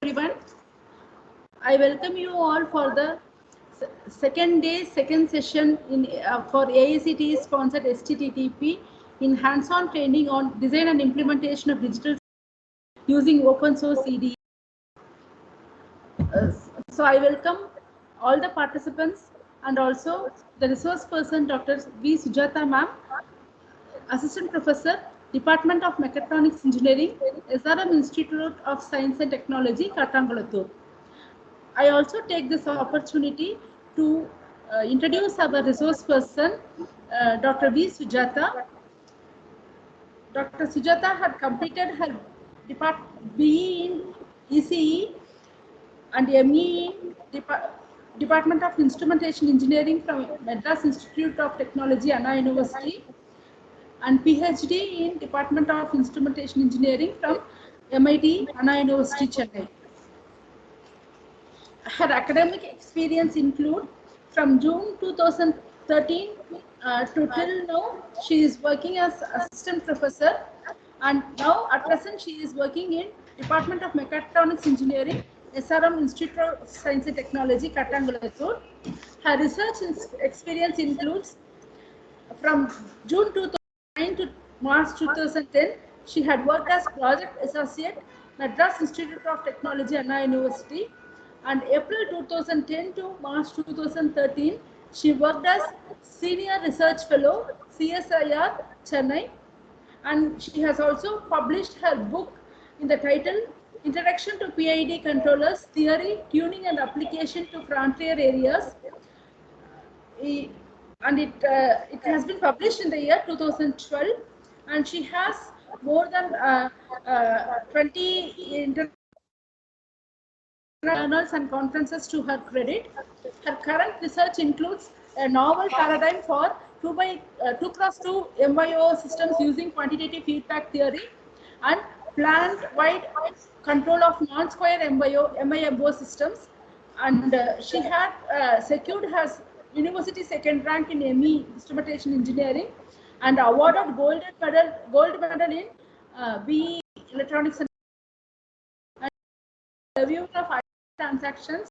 Everyone, I welcome you all for the second session for AICTE sponsored STTTP in hands-on training on design and implementation of digital using open source CDE. So I welcome all the participants and also the resource person Dr. V. Sujata ma'am, Assistant Professor, Department of Mechatronics Engineering, SRM Institute of Science and Technology, Kattangulattur. I also take this opportunity to introduce our resource person, Dr. V. Sujata. Dr. Sujata had completed her BE in ECE and ME in Department of Instrumentation Engineering from Madras Institute of Technology, Anna University, and PhD in Department of Instrumentation Engineering from MIT, Anna University, Chennai. Her academic experience include from June 2013 to till now, she is working as assistant professor, and now at present she is working in Department of Mechatronics Engineering, SRM Institute of Science and Technology, Kattangulattur. Her research experience includes from June 2009 to March 2010, she had worked as project associate, Madras Institute of Technology, Anna University, and April 2010 to March 2013, she worked as Senior Research Fellow, CSIR, Chennai, and she has also published her book in the title Introduction to PID Controllers, Theory, Tuning and Application to Frontier Areas, and it has been published in the year 2012, and she has more than 20 international journals and conferences to her credit. Her current research includes a novel paradigm for 2x2 MIO systems using quantitative feedback theory and plant-wide control of non-square MIMO systems. And she had secured her university second rank in ME instrumentation engineering and awarded gold medal in BE electronics and review of transactions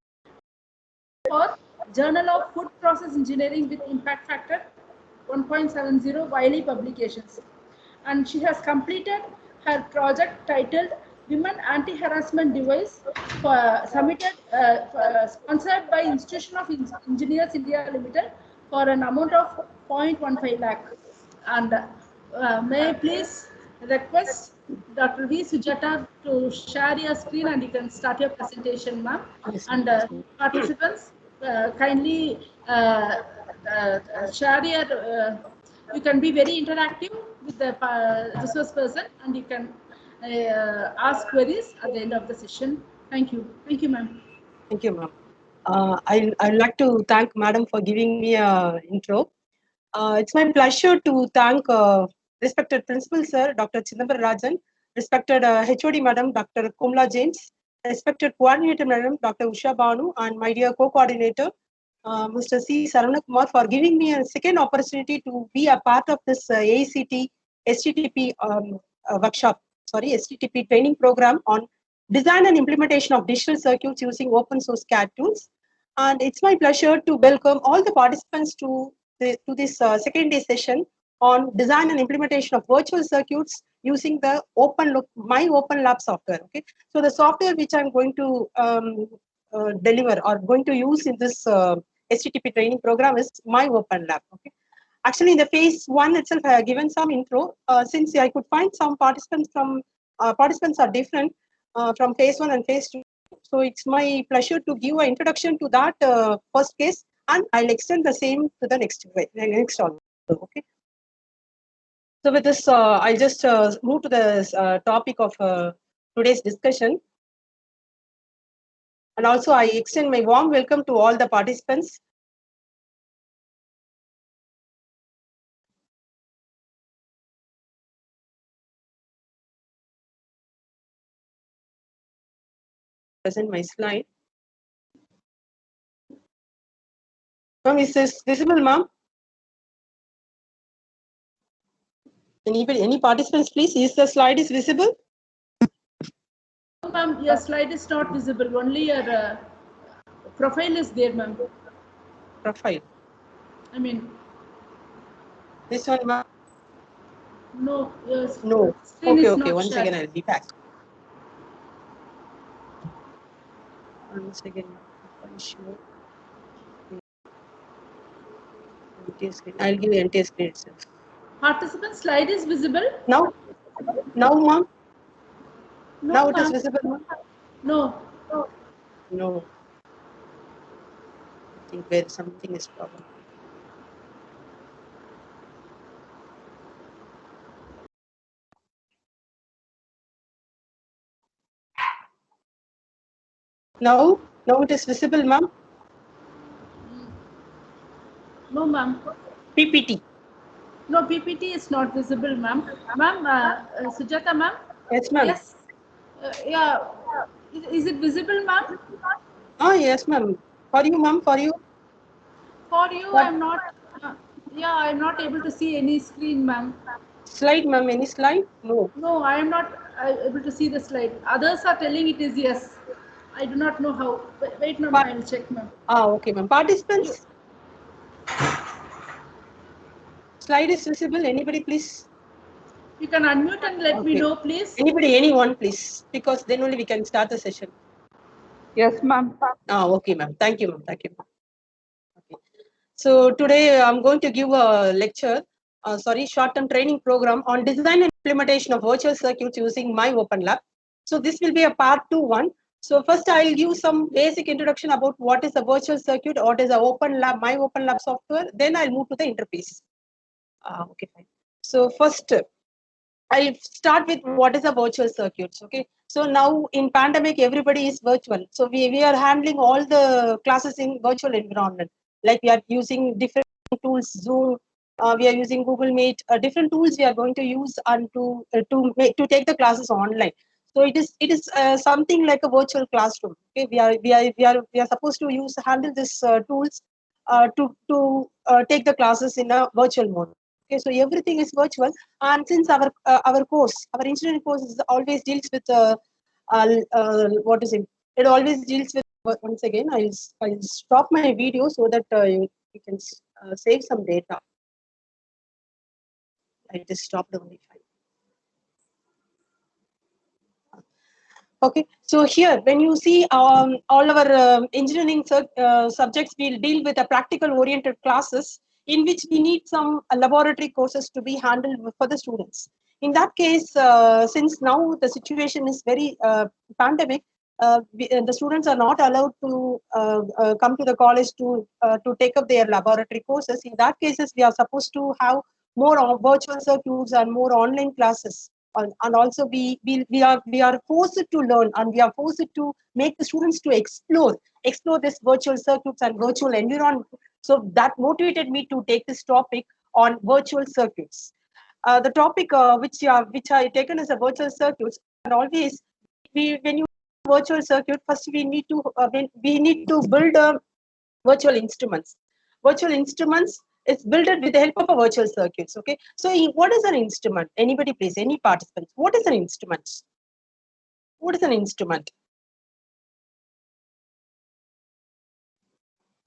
for Journal of Food Process Engineering with impact factor 1.70 Wiley publications. And she has completed her project titled Women Anti-Harassment Device submitted sponsored by Institution of Engineers India Limited for an amount of 0.15 lakh. And may I please request Dr. V. Sujata to share your screen and you can start your presentation, ma'am. Yes, and participants, kindly share your, you can be very interactive with the resource person and you can ask queries at the end of the session. Thank you. Thank you, ma'am. Thank you, ma'am. I'd like to thank madam for giving me an intro. It's my pleasure to thank respected principal sir, Dr. Chidambaram Rajan, respected HOD madam, Dr. Kumla James, respected coordinator madam, Dr. Usha Banu, and my dear co-coordinator, Mr. C. Saravakumar, for giving me a second opportunity to be a part of this AICTE STTP STTP training program on design and implementation of digital circuits using open source CAD tools. And it's my pleasure to welcome all the participants to this second day session on design and implementation of virtual circuits using the My Open Lab software. Okay, so the software which I'm going to deliver or going to use in this STTP training program is My Open Lab. Okay, actually in the phase 1 itself, I have given some intro. Since I could find some participants are different from phase 1 and phase 2. So it's my pleasure to give an introduction to that first case, and I'll extend the same to the next also. Okay. So with this, I'll just move to the topic of today's discussion. And also, I extend my warm welcome to all the participants. Present my slide. Ma'am, is this visible, ma'am? Any participants, please? Is the slide is visible? ma'am, your slide is not visible. Only your profile is there, ma'am. Profile. I mean, This one, ma'am? no, your No. screen Okay, is okay. not One shared. second, I'll be back. One second. Sure. Entire screen. I'll give you entire screen itself. Participant slide is visible? Now, ma'am. No, Now it is ma'am. visible, ma'am. No. No. I think where something is problem. Now it is visible, ma'am. No, ma'am. PPT. No, PPT is not visible, ma'am. Ma'am, Sujata, ma'am? Yes, ma'am. Yes. Yeah. Is it visible, ma'am? Yes, ma'am. For you, ma'am. For you. For you, What? I'm not. I'm not able to see any screen, ma'am. Slide, ma'am. Any slide? No. No, I am not able to see the slide. Others are telling it is yes. I do not know how. Wait, ma'am. I will check, ma'am. Okay, ma'am. Participants. Slide is visible. Anybody, please? You can unmute and let me know, please. Anybody, anyone, please, because then only we can start the session. Yes, ma'am. Okay, ma'am. Thank you, ma'am. Thank you. Okay. So today I'm going to give a lecture, short-term training program on design and implementation of virtual circuits using My Open Lab. So this will be a part 2-1. So first I'll give some basic introduction about what is a virtual circuit, what is a Open Lab, My Open Lab software. Then I'll move to the interface. Okay, fine. So first, I'll start with what is a virtual circuits. Okay, so now in pandemic everybody is virtual, so we are handling all the classes in virtual environment, like we are using different tools, Zoom, we are using Google Meet, different tools we are going to use and to take the classes online. So it is something like a virtual classroom. Okay, we are supposed to handle this tools to take the classes in a virtual mode. Okay, so everything is virtual, and since our course, our engineering course is always deals with what is it? It always deals with. Once again, I'll stop my video so that you can save some data. I just stopped the Wi-Fi. Okay, so here when you see all our engineering subjects, we'll deal with a practical oriented classes in which we need some laboratory courses to be handled for the students. In that case, since now the situation is very pandemic, the students are not allowed to come to the college to take up their laboratory courses. In that cases, we are supposed to have more virtual circuits and more online classes. And also we are forced to learn, and we are forced to make the students to explore this virtual circuits and virtual environment. So that motivated me to take this topic on virtual circuits. The topic which I taken as a virtual circuits, and always when you virtual circuit, first we need to build virtual instruments. Virtual instruments is built with the help of a virtual circuits. Okay, so what is an instrument? Anybody, please, any participants? What is an instrument? What is an instrument?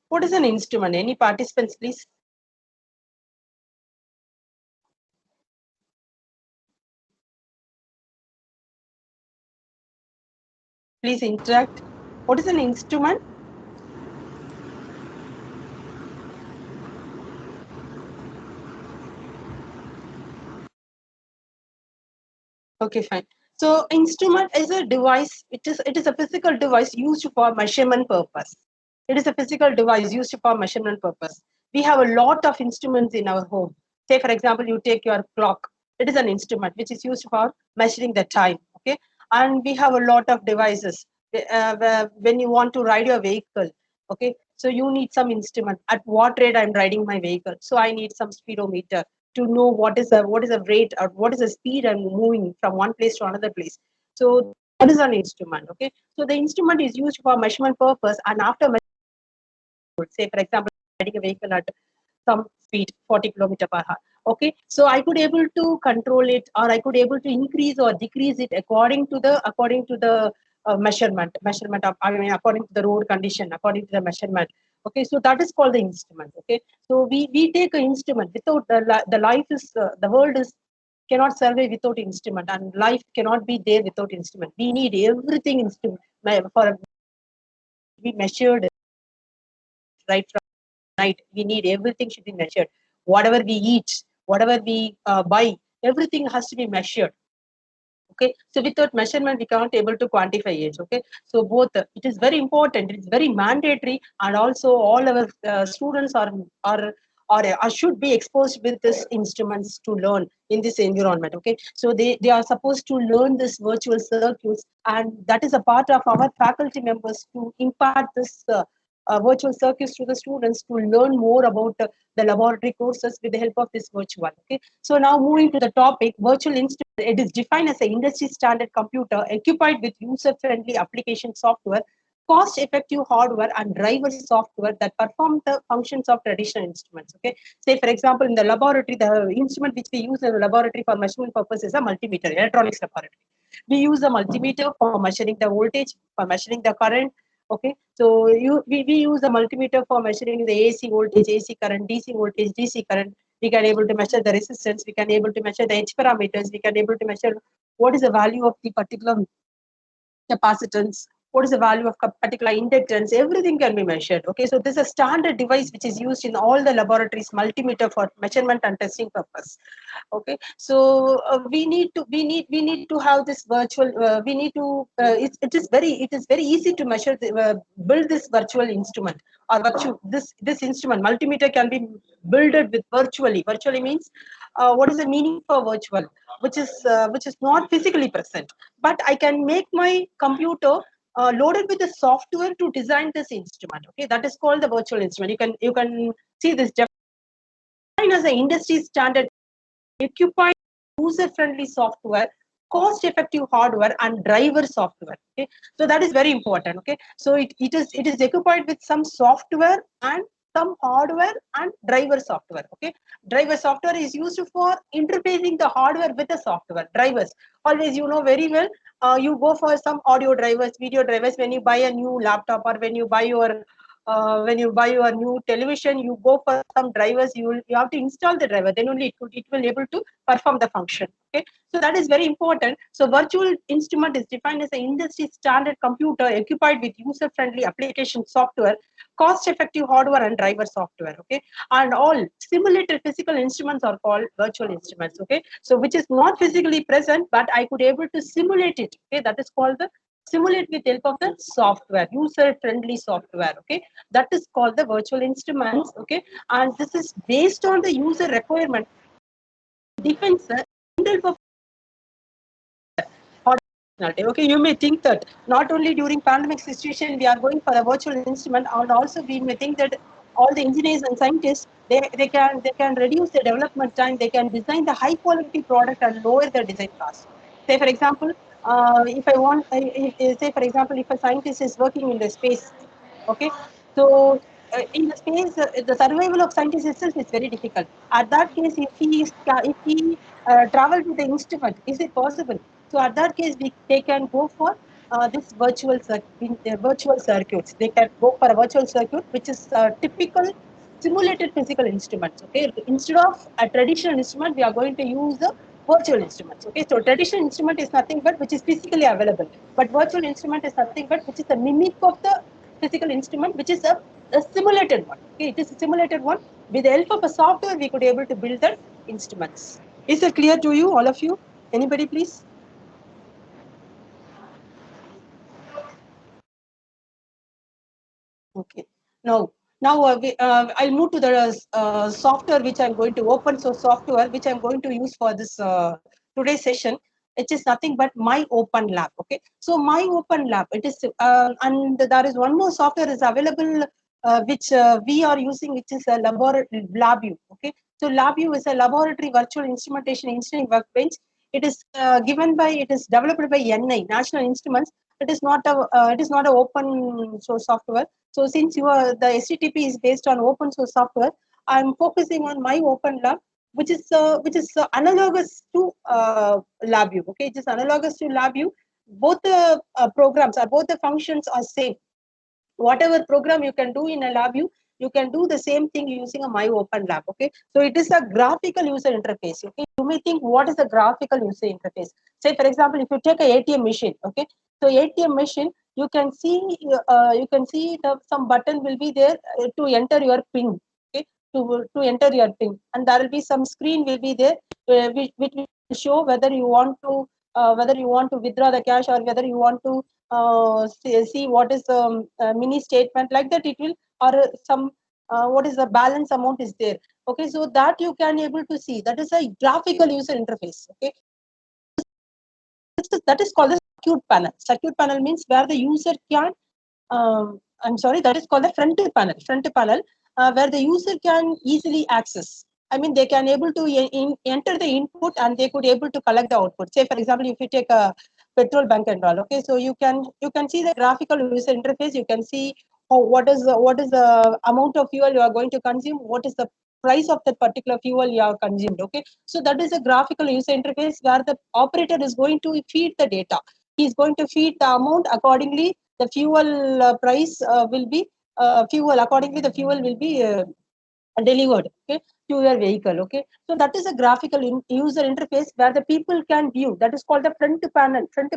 What is an instrument? Any participants, please? Please interact. What is an instrument? Okay, fine. So instrument is a device. It is a physical device used for measurement purpose. It is a physical device used for measurement purpose. We have a lot of instruments in our home. Say, for example, you take your clock. It is an instrument which is used for measuring the time. Okay, and we have a lot of devices. When you want to ride your vehicle, okay, so you need some instrument. At what rate I'm riding my vehicle? So I need some speedometer to know what is the rate or what is the speed I'm moving from one place to another place. So that is an instrument. Okay, so the instrument is used for measurement purpose, and after say, for example, riding a vehicle at some speed 40 kilometer per hour. Okay, so I could able to control it, or I could able to increase or decrease it according to the measurement of, I mean, according to the road condition, according to the measurement. Okay, so that is called the instrument. Okay, so we take an instrument. Without the life is the world is cannot survive without instrument, and life cannot be there without instrument. We need everything instrument for be measured right from night. We need everything should be measured. Whatever we eat, whatever we buy, everything has to be measured. Okay, so without measurement we can't able to quantify it. Okay, so both it is very important, it's very mandatory, and also all our students are should be exposed with these instruments to learn in this environment. Okay, so they are supposed to learn this virtual circuits, and that is a part of our faculty members to impart this virtual circuits to the students to learn more about the laboratory courses with the help of this virtual. Okay, so now moving to the topic, virtual instrument. It is defined as an industry standard computer equipped with user-friendly application software, cost-effective hardware, and driver software that perform the functions of traditional instruments. Okay, say for example, in the laboratory, the instrument which we use in the laboratory for measurement purpose is a multimeter, electronics laboratory. We use a multimeter for measuring the voltage, for measuring the current. Okay, so we use a multimeter for measuring the AC voltage, AC current, DC voltage, DC current. We can able to measure the resistance. We can able to measure the H parameters. We can able to measure what is the value of the particular capacitance, what is the value of particular inductance, everything can be measured. Okay, so this is a standard device which is used in all the laboratories, multimeter for measurement and testing purpose. Okay, so we need to have this virtual we need to it is very easy to measure build this virtual instrument, or this instrument multimeter can be built with virtually means what is the meaning for virtual, which is not physically present, but I can make my computer loaded with the software to design this instrument. Okay, that is called the virtual instrument. You can see this defined as an industry standard, occupied user-friendly software, cost-effective hardware, and driver software. Okay, so that is very important. Okay, so it is occupied with some software and some hardware and driver software. Okay, driver software is used for interfacing the hardware with the software. Drivers, always you know very well. You go for some audio drivers, video drivers when you buy a new laptop, or when you buy your new television, you go for some drivers. You have to install the driver, then only it will able to perform the function. Okay, so that is very important. So virtual instrument is defined as an industry standard computer equipped with user friendly application software, cost effective hardware, and driver software. Okay, and all simulated physical instruments are called virtual instruments. Okay, so which is not physically present, but I could able to simulate it. Okay, that is called the simulate with help of the software, user friendly software. Okay, that is called the virtual instruments. Okay, and this is based on the user requirement, defines the handle for functionality. Okay, you may think that not only during pandemic situation we are going for a virtual instrument, and also we may think that all the engineers and scientists they can reduce the development time, they can design the high quality product and lower the design cost. Say for example, if I want, say for example, if a scientist is working in the space. Okay, so in the space, the survival of scientists itself is very difficult. At that case, if he travel with the instrument, is it possible? So at that case, they can go for this virtual circuits. They can go for a virtual circuit, which is typical simulated physical instruments. Okay, instead of a traditional instrument, we are going to use the virtual instruments. Okay, so traditional instrument is nothing but which is physically available, but virtual instrument is nothing but which is a mimic of the physical instrument, which is a simulated one. Okay, it is a simulated one. With the help of a software, we could able to build the instruments. Is it clear to you, all of you? Anybody, please? Okay. Now I'll move to the software which I'm going to open source software which I'm going to use for this today's session. It is nothing but My Open Lab. Okay. So My Open Lab. It is and there is one more software is available which we are using, which is a laboratory LabVIEW. Okay. So LabVIEW is a laboratory virtual instrumentation engineering workbench. It is it is developed by NI, National Instruments. It is not a open source software. So since the STTP is based on open source software, I'm focusing on My Open Lab, which is analogous to LabVIEW. Okay, it is analogous to LabVIEW. both the programs or both the functions are same. Whatever program you can do in a LabVIEW, you can do the same thing using a MyOpenLab. Okay, so it is a graphical user interface. Okay, you may think, what is a graphical user interface? Say for example, if you take a ATM machine, okay, so ATM machine, you can see some button will be there to enter your pin. Okay, to enter your pin, and there will be some screen will be there which will show whether you want to withdraw the cash, or whether you want to see what is the mini statement, like that it will, or some what is the balance amount is there. Okay, so that you can able to see, that is a graphical user interface. Okay, that is called the circuit panel. Circuit panel means where the user can I'm sorry, that is called the front panel. Front panel, where the user can easily access. I mean, they can able to enter the input, and they could able to collect the output. Say, for example, if you take a petrol bank and all, okay, so you can see the graphical user interface. You can see what is the amount of fuel you are going to consume, what is the price of that particular fuel you have consumed. Okay, so that is a graphical user interface where the operator is going to feed the data. He is going to feed the amount accordingly. The fuel price will be fuel accordingly. The fuel will be delivered, okay, to your vehicle. Okay, so that is a graphical user interface where the people can view. That is called the front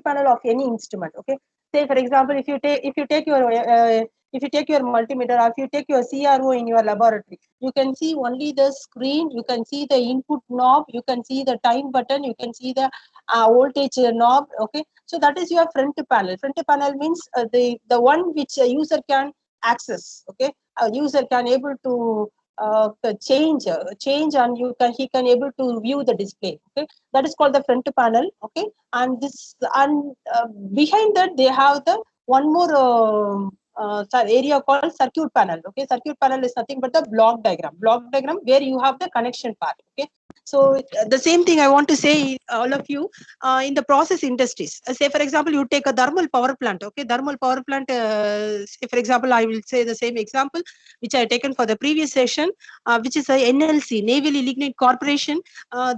panel of any instrument. Okay, say for example, if you take your multimeter, or if you take your CRO in your laboratory, you can see only the screen, you can see the input knob, you can see the time button, you can see the voltage knob. Okay, so that is your front panel. Front panel means the one which a user can access. Okay, a user can able to change, and he can able to view the display. Okay, that is called the front panel. Okay, and behind that they have the one more area called circuit panel. Okay, circuit panel is nothing but the block diagram where you have the connection part. Okay, so the same thing I want to say, all of you, in the process industries. Say for example, you take a thermal power plant. Okay, thermal power plant. Say for example, I will say the same example which I taken for the previous session, which is a NLC, Naval Lignite Corporation.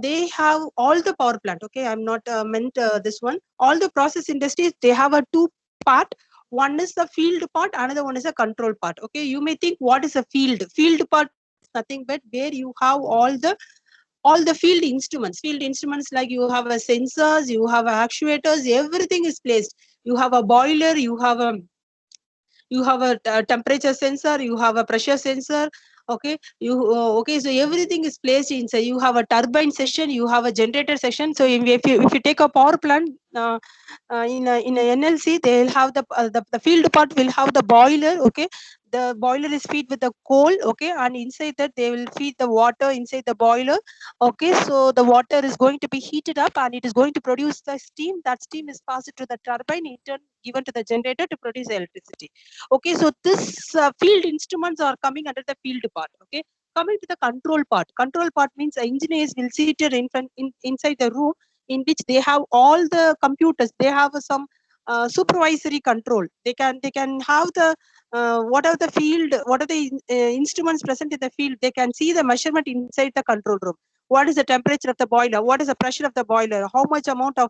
They have all the power plant. Okay, I'm not meant this one. All the process industries, they have a two part. One is the field part, another one is a control part. Okay, you may think, what is a field? Field part is nothing but where you have all the field instruments, like you have a sensors, you have actuators, everything is placed. You have a boiler, you have a temperature sensor, you have a pressure sensor. Okay, okay, so everything is placed inside. You have a turbine section, you have a generator section. So if you take a power plant, in a NLC, they'll have the field part will have the boiler. Okay, the boiler is feed with the coal. Okay, and inside that they will feed the water inside the boiler. Okay, so the water is going to be heated up, and it is going to produce the steam. That steam is passed to the turbine, in turn given to the generator to produce electricity. Okay, so this field instruments are coming under the field part. Okay, coming to the control part. Control part means engineers will sit inside the room in which they have all the computers. They have some supervisory control. They can have the what are the field, what are the instruments present in the field. They can see the measurement inside the control room. What is the temperature of the boiler? What is the pressure of the boiler? How much amount of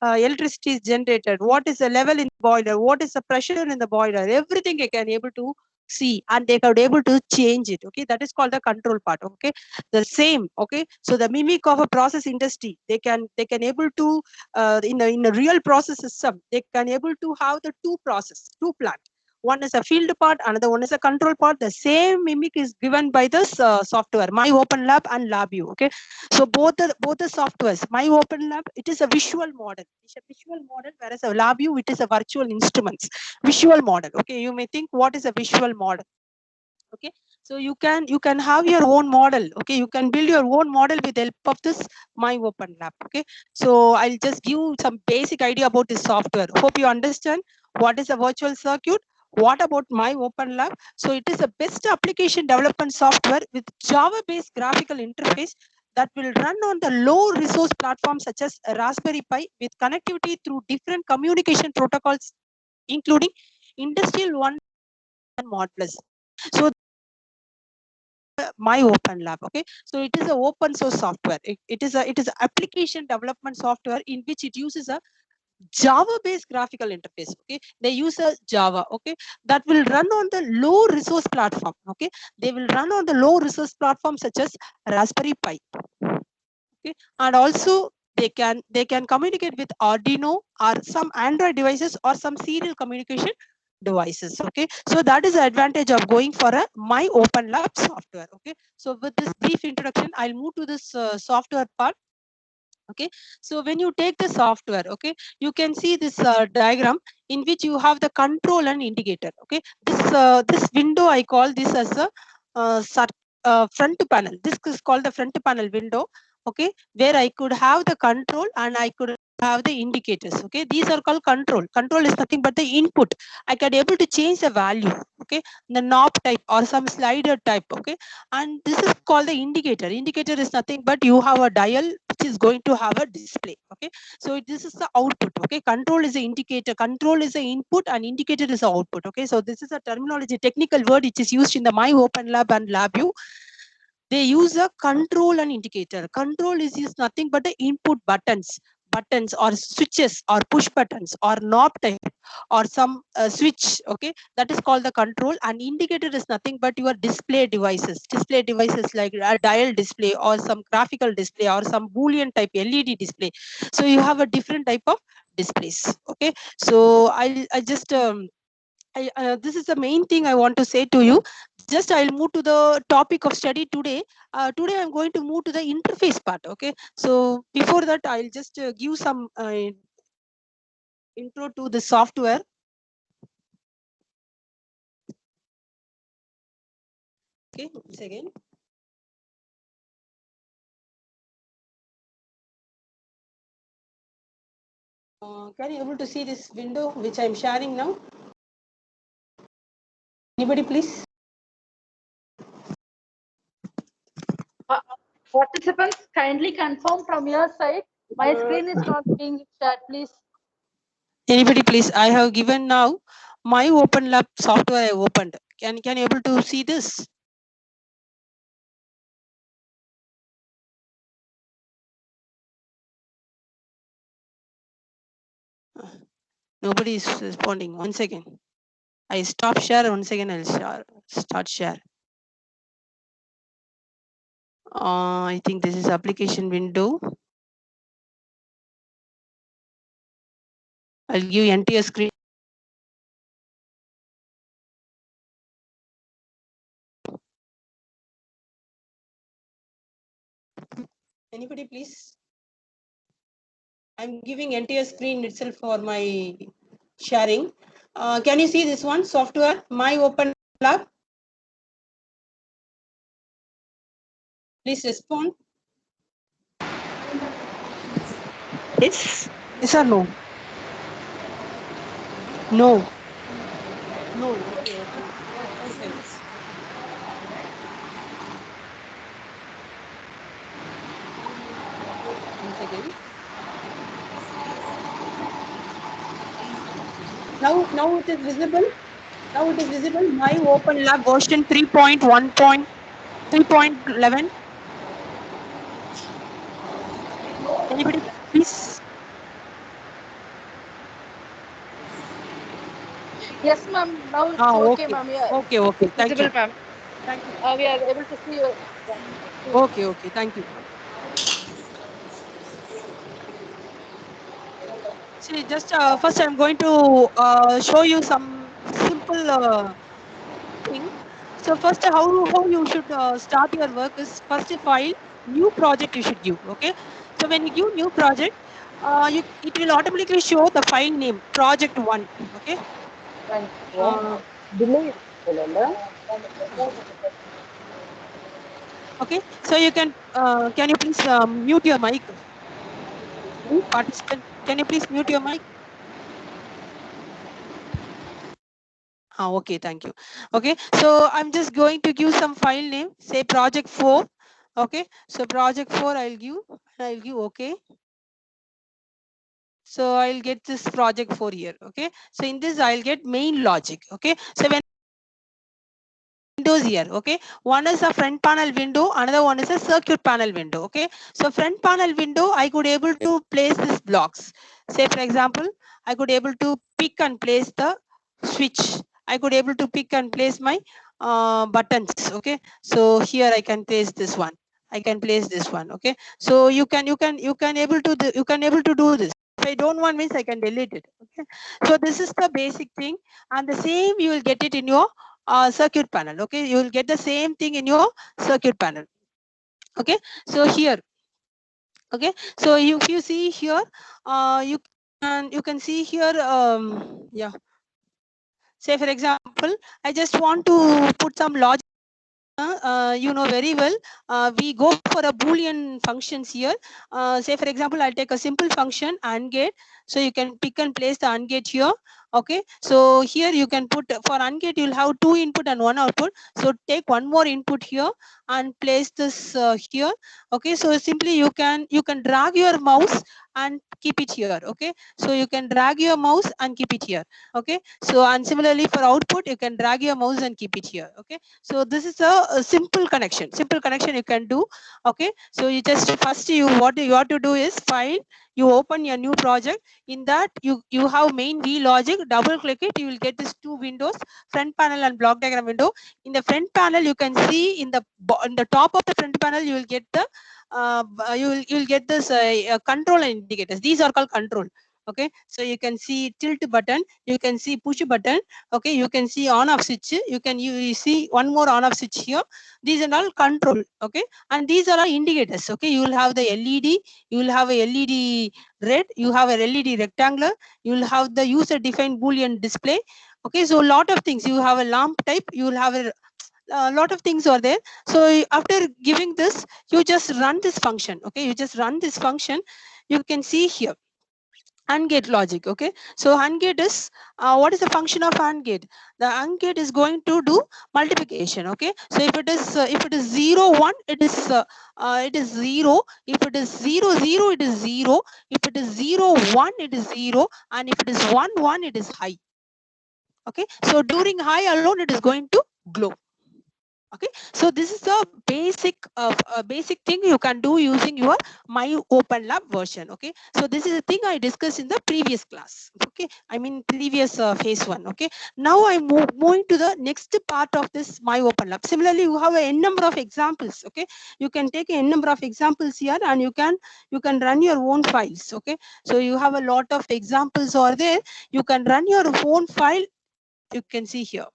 electricity is generated? What is the level in the boiler? What is the pressure in the boiler? Everything they can able to see, and they can able to change it. Okay, that is called the control part. Okay, the same. Okay, so the mimic of a process industry, they can able to in a real process system, they can able to have the two plant. One is a field part, another one is a control part. The same mimic is given by this software, MyOpenLab and LabVIEW. Okay, so both the softwares, MyOpenLab, it is a visual model. It's a visual model, whereas a LabVIEW, it is a virtual instruments. Visual model. Okay, you may think, what is a visual model? Okay, so you can have your own model. Okay, you can build your own model with the help of this MyOpenLab. Okay, so I'll just give some basic idea about this software. Hope you understand what is a virtual circuit. What about MyOpenLab? So it is a best application development software with Java based graphical interface that will run on the low resource platforms such as Raspberry Pi, with connectivity through different communication protocols, including Industrial 1 and Mod Plus. So MyOpenLab. Okay, so it is an open source software. It is a application development software in which it uses a Java-based graphical interface. Okay, they use a Java. Okay, that will run on the low resource platform. Okay, they will run on the low resource platform such as Raspberry Pi. Okay, and also they can communicate with Arduino or some Android devices or some serial communication devices. Okay, so that is the advantage of going for a My Open Lab software. Okay, so with this brief introduction, I'll move to this software part. Okay, so when you take the software, okay, you can see this diagram in which you have the control and indicator. Okay, this window I call this as a front panel. This is called the front panel window. Okay, where I could have the control and I could have the indicators. Okay, these are called control. Control is nothing but the input. I can able to change the value. Okay, the knob type or some slider type. Okay, and this is called the indicator. Indicator is nothing but you have a dial which is going to have a display. Okay, so this is the output. Okay, control is the indicator, control is the input, and indicator is the output. Okay, so this is a terminology, technical word which is used in the My Open Lab and LabVIEW. They use a control and indicator. Control is nothing but the input buttons or switches or push buttons or knob type or some switch. Okay, that is called the control. And indicator is nothing but your display devices like a dial display or some graphical display or some boolean type LED display. So you have a different type of displays. Okay, so I just this is the main thing I want to say to you. Just I'll move to the topic of study today. Today I'm going to move to the interface part. Okay, so before that I'll just give some intro to the software. Okay, once again. Can you able to see this window which I'm sharing now? Anybody, please? Participants, kindly confirm from your side. My screen is not being shared, please. Anybody, please? I have given now My Open Lab software I opened. Can you able to see this? Nobody is responding. One second. I stop share. Once again, I'll start share. I think this is application window. I'll give entire screen. Anybody, please? I'm giving entire screen itself for my sharing. Can you see this one? Software, My Open Lab. Please respond. Yes. Yes or no? No. No. Okay. Okay. Okay. Once again. Now it is visible. Now it is visible. My Open Lab version 3.1.3.11. Anybody, please? Yes, ma'am. Now it's okay, Okay. ma'am. Yeah, Okay. Okay. it's Thank you. visible, ma'am. Thank you. We are able to see you. Okay. Okay. Thank you. See, just first I'm going to show you some simple thing. So first, how you should start your work is first file, new project you should give. Okay. So when you give new project, it will automatically show the file name project one. Okay. Okay. So you can you please mute your mic, participant? Can you please mute your mic? Okay, thank you. Okay, so I'm just going to give some file name, say project 4. Okay, so project 4 I'll give okay. So I'll get this project 4 here. Okay, so in this I'll get main logic. Okay, so when windows here. Okay, one is a front panel window, another one is a circuit panel window. Okay, so front panel window, I could able to place these blocks. Say for example, I could able to pick and place the switch. I could able to pick and place my buttons. Okay, so here I can place this one. I can place this one. Okay, so you can able to do this. If I don't want means I can delete it. Okay, so this is the basic thing, and the same you will get it in your circuit panel. Okay, you will get the same thing in your circuit panel. Okay, so here, okay, so if you see here, you can see here, yeah, say for example, I just want to put some logic. You know very well, we go for a Boolean functions here. Say for example, I'll take a simple function AND gate. So you can pick and place the AND gate here. Okay, so here you can put, for AND gate you'll have 2 input and 1 output. So take one more input here and place this here. Okay, so simply you can drag your mouse and keep it here. Okay, so you can drag your mouse and keep it here. Okay, so and similarly for output you can drag your mouse and keep it here. Okay, so this is a simple connection you can do. Okay, so you just first what you have to do is file, you open your new project. In that you have main V logic, double click it, you will get these 2 windows, front panel and block diagram window. In the front panel you can see in the top of the front panel you will get the you'll get this control and indicators. These are called control. Okay, so you can see tilt button, you can see push button. Okay, you can see on off switch, you see one more on off switch here. These are all control. Okay, and these are all indicators. Okay, you will have the LED, you will have a LED red, you have a LED rectangular, you will have the user defined Boolean display. Okay, so a lot of things, you have a lamp type, you will have a lot of things are there. So after giving this, you just run this function. Okay, you just run this function. You can see here AND gate logic. Okay, so AND gate is what is the function of AND gate? The AND gate is going to do multiplication. Okay, so if it is 0 1, it is 0. If it is 0 0, it is 0. If it is 0 1, it is 0. And if it is 1 1, it is high. Okay, so during high alone it is going to glow. Okay, so this is a basic thing you can do using your My Open Lab version. Okay, so this is a thing I discussed in the previous class. Okay, I mean previous phase 1. Okay, now I'm moving to the next part of this My Open Lab. Similarly, you have a n number of examples. Okay, you can take a n number of examples here and you can run your own files. Okay, so you have a lot of examples over there. You can run your own file. You can see here.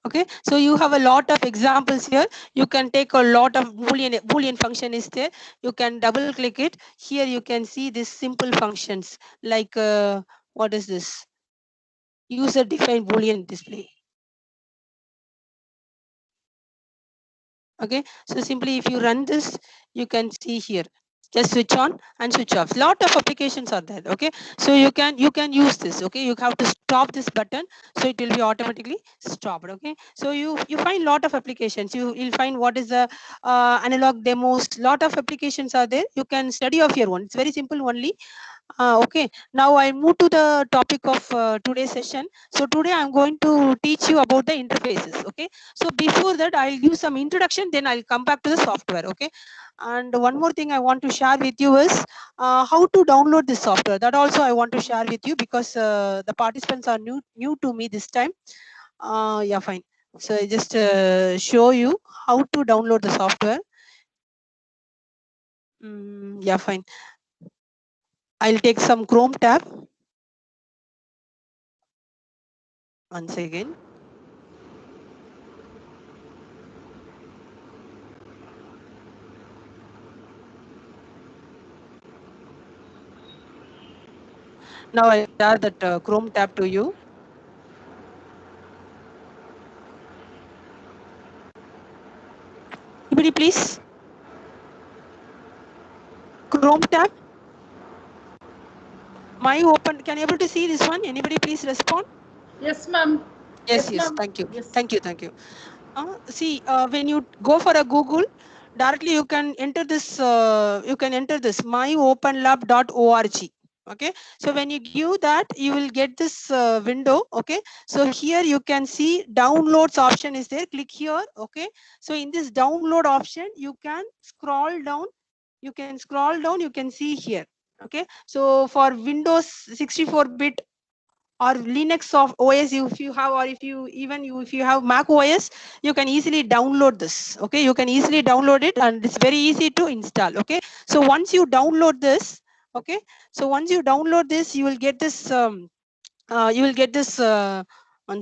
Okay, so you have a lot of examples here. You can take a lot of Boolean function is there. You can double click it. Here you can see these simple functions like what is this? User defined Boolean display. Okay, so simply if you run this, you can see here. Just switch on and switch off. Lot of applications are there. Okay, so you can use this. Okay, you have to stop this button, so it will be automatically stopped. Okay, so you find lot of applications. You'll find what is the analog demos. Lot of applications are there. You can study of your own. It's very simple only. Okay, now I move to the topic of today's session. So today I'm going to teach you about the interfaces. Okay, so before that I'll give some introduction, then I'll come back to the software. Okay, and one more thing I want to share with you is how to download this software. That also I want to share with you because the participants are new to me this time. Yeah, fine. So I just show you how to download the software. Yeah, fine. I'll take some Chrome tab. Once again. Now I share that Chrome tab to you. Anybody please? Chrome tab. My Open, can you able to see this one? Anybody please respond? Yes, ma'am. Yes. Thank you. Yes. Thank you. See, when you go for a Google, directly you can enter this. You can enter this myopenlab.org. Okay, so when you give that, you will get this window. Okay, so here you can see downloads option is there. Click here. Okay, so in this download option, you can scroll down. You can scroll down. You can see here. Okay, so for Windows 64-bit or Linux of OS, if you have, or if you have Mac OS, you can easily download this. Okay, you can easily download it, and it's very easy to install. Okay, so once you download this, okay, so once you download this, you will get this. Once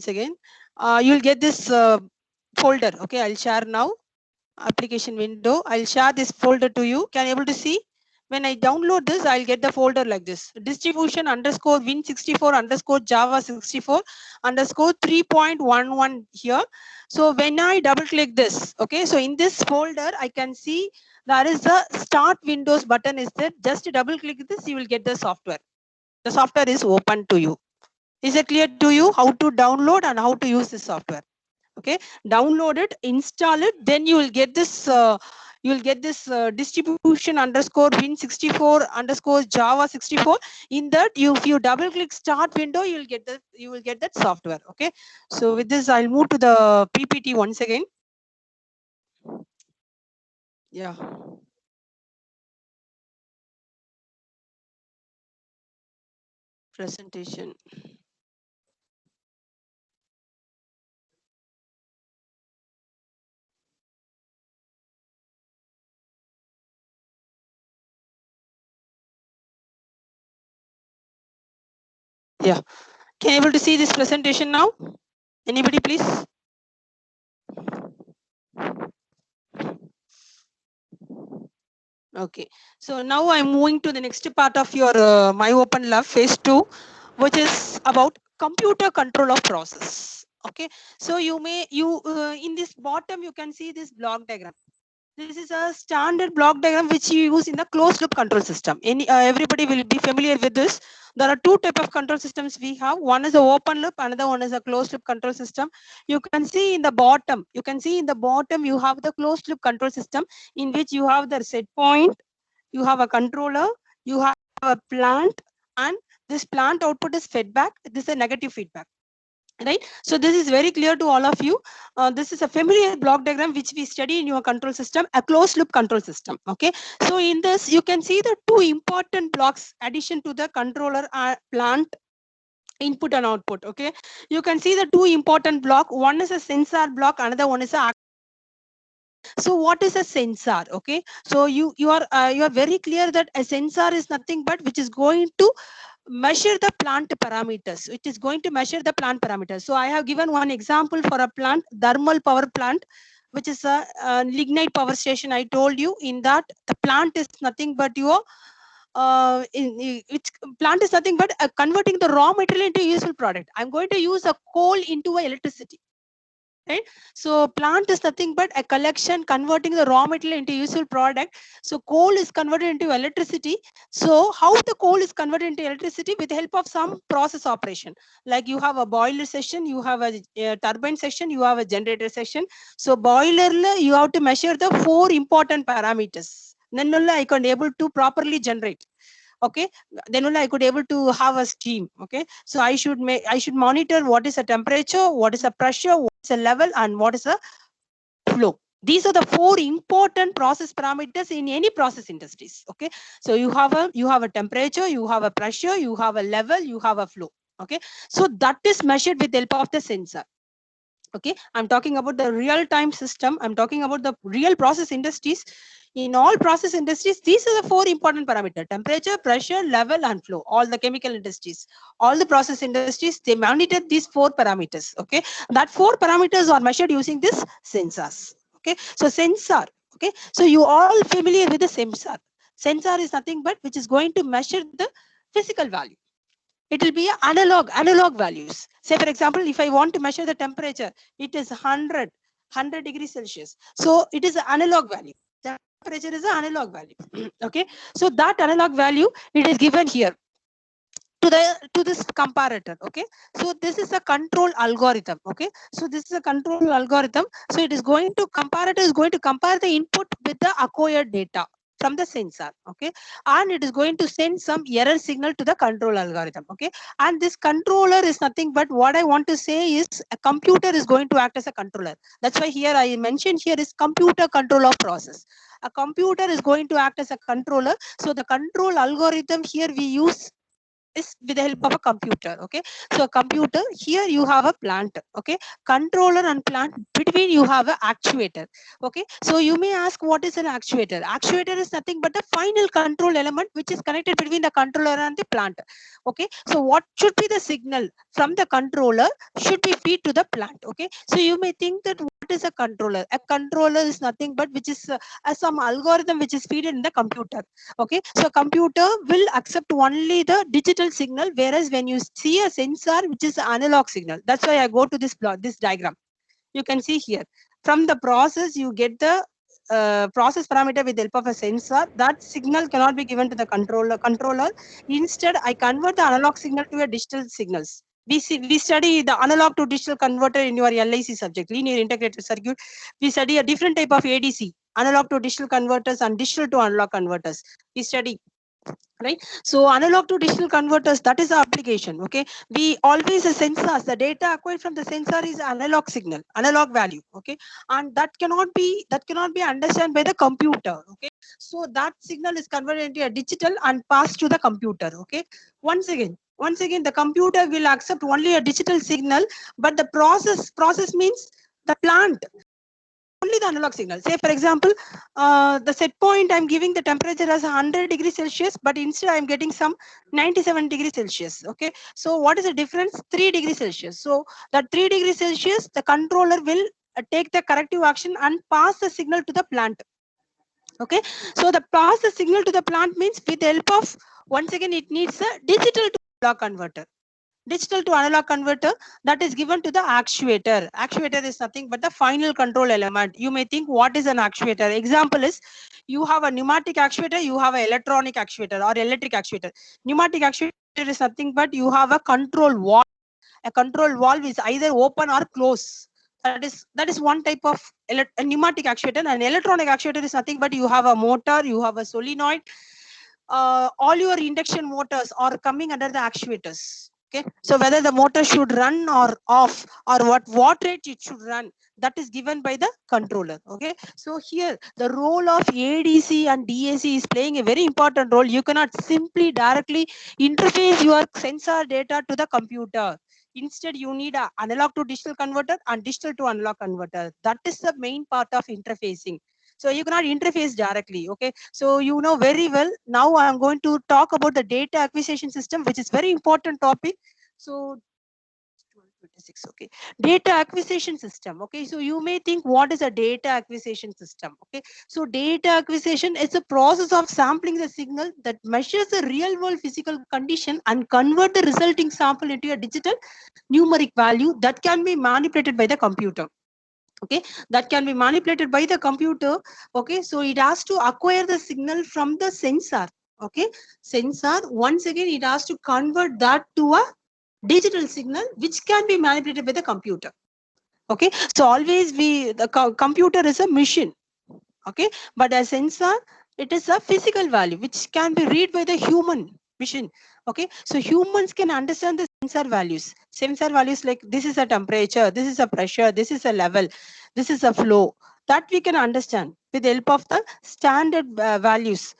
again, you will get this folder. Okay, I'll share now. Application window. I'll share this folder to you. Can you able to see? When I download this, I'll get the folder like this: distribution underscore win64 underscore java 64 underscore 3.11 here. So when I double click this, okay, so in this folder, I can see there is the start Windows button is there. Just double click this, you will get the software. The software is open to you. Is it clear to you how to download and how to use this software? Okay, download it, install it, then you will get this distribution underscore win64 underscore java 64. In that, if you double click start window, you will get that software. Okay, so with this, I'll move to the PPT once again. Yeah, presentation. Yeah, can you able to see this presentation now? Anybody, please? Okay, so now I'm moving to the next part of your My Open Lab phase 2, which is about computer control of process. Okay, so in this bottom, you can see this block diagram. This is a standard block diagram which you use in the closed loop control system. Everybody will be familiar with this. There are two types of control systems we have. One is the open loop, another one is a closed loop control system. You can see in the bottom, you have the closed loop control system, in which you have the set point, you have a controller, you have a plant, and this plant output is fed back. This is a negative feedback. Right, so this is very clear to all of you. This is a familiar block diagram which we study in your control system, a closed loop control system. Okay, so in this you can see the two important blocks addition to the controller plant input and output. Okay, you can see the two important block. One is a sensor block, another one is a. So what is a sensor? Okay, so you are very clear that a sensor is nothing but which is going to measure the plant parameters. It is going to measure the plant parameters. So I have given one example for a plant, thermal power plant, which is a lignite power station. I told you in that the plant is nothing but your plant is nothing but converting the raw material into a useful product. I'm going to use a coal into electricity. Right, so plant is nothing but a collection converting the raw material into useful product. So coal is converted into electricity. So how the coal is converted into electricity? With the help of some process operation, like you have a boiler section, you have a turbine section, you have a generator section. So boiler you have to measure the 4 important parameters, then only I can able to properly generate. Okay, then only I could able to have a steam. Okay, so I should monitor what is the temperature, what is the pressure, what is the level, and what is the flow. These are the 4 important process parameters in any process industries. Okay, so you have a temperature, you have a pressure, you have a level, you have a flow. Okay, so that is measured with the help of the sensor. Okay, I'm talking about the real-time system. I'm talking about the real process industries. In all process industries, these are the 4 important parameters: temperature, pressure, level, and flow. All the chemical industries, all the process industries, they monitor these 4 parameters. Okay, that 4 parameters are measured using this sensors. Okay, so sensor. Okay, so you all familiar with the sensor. Sensor is nothing but which is going to measure the physical value. It will be analog values. Say for example, if I want to measure the temperature, it is 100 degrees Celsius. So it is an analog value. The temperature is an analog value. Okay, so that analog value, it is given here to this comparator. Okay, so this is a control algorithm. Okay, so this is a control algorithm. So it is going to comparator is going to compare the input with the acquired data. from the sensor, okay, and it is going to send some error signal to the control algorithm, okay. And this controller is nothing but, what I want to say is, a computer is going to act as a controller. That's why here I mentioned here is computer control of process. A computer is going to act as a controller. So the control algorithm here we use is with the help of a computer, okay. So a computer, here you have a plant, okay, controller and plant, between you have a actuator, okay. So you may ask, what is an actuator? Actuator is nothing but the final control element which is connected between the controller and the plant, okay. So what should be the signal from the controller should be feed to the plant, okay. So you may think that, what is a controller? A controller is nothing but which is some algorithm which is fed in the computer, okay. So computer will accept only the digital signal, whereas when you see a sensor which is analog signal, that's why I go to this plot, this diagram. You can see here, from the process you get the process parameter with the help of a sensor. That signal cannot be given to the controller. Instead, I convert the analog signal to a digital signals. We study the analog to digital converter in your LIC subject, linear integrated circuit. We study a different type of ADC, analog to digital converters and digital to analog converters. We study, right? So analog to digital converters, that is the application, okay. We always sensors, the data acquired from the sensor is analog signal, analog value, okay, and that cannot be understood by the computer, okay. So that signal is converted into a digital and passed to the computer, okay. Once again the computer will accept only a digital signal, but the process means the plant only the analog signal. Say for example, the set point I'm giving the temperature as 100 degrees Celsius, but instead I'm getting some 97 degrees Celsius. Okay. So what is the difference? 3 degrees Celsius. So that 3 degrees Celsius, the controller will take the corrective action and pass the signal to the plant. Okay. So the pass the signal to the plant means with the help of, once again, it needs a digital to analog converter. Digital to analog converter that is given to the actuator. Actuator is nothing but the final control element. You may think, what is an actuator? Example is, you have a pneumatic actuator, you have an electronic actuator or electric actuator. Pneumatic actuator is nothing but you have a control valve. A control valve is either open or close. That is one type of a pneumatic actuator. An electronic actuator is nothing but you have a motor, you have a solenoid. All your induction motors are coming under the actuators. Okay, so whether the motor should run or off, or what rate it should run, that is given by the controller. Okay, so here the role of ADC and DAC is playing a very important role. You cannot simply directly interface your sensor data to the computer. Instead, you need an analog to digital converter and digital to analog converter. That is the main part of interfacing. So you cannot interface directly. Okay, so you know very well. Now I'm going to talk about the data acquisition system, which is very important topic. So 12:26. Okay, data acquisition system. Okay, so you may think, what is a data acquisition system? Okay, so data acquisition is a process of sampling the signal that measures the real world physical condition and convert the resulting sample into a digital numeric value that can be manipulated by the computer. Okay, that can be manipulated by the computer. Okay, so it has to acquire the signal from the sensor. Okay, sensor, once again it has to convert that to a digital signal which can be manipulated by the computer. Okay, so always the computer is a machine. Okay, but a sensor, it is a physical value which can be read by the human machine. Okay, so humans can understand the sensor values like, this is a temperature, this is a pressure, this is a level, this is a flow, that we can understand with the help of the standard values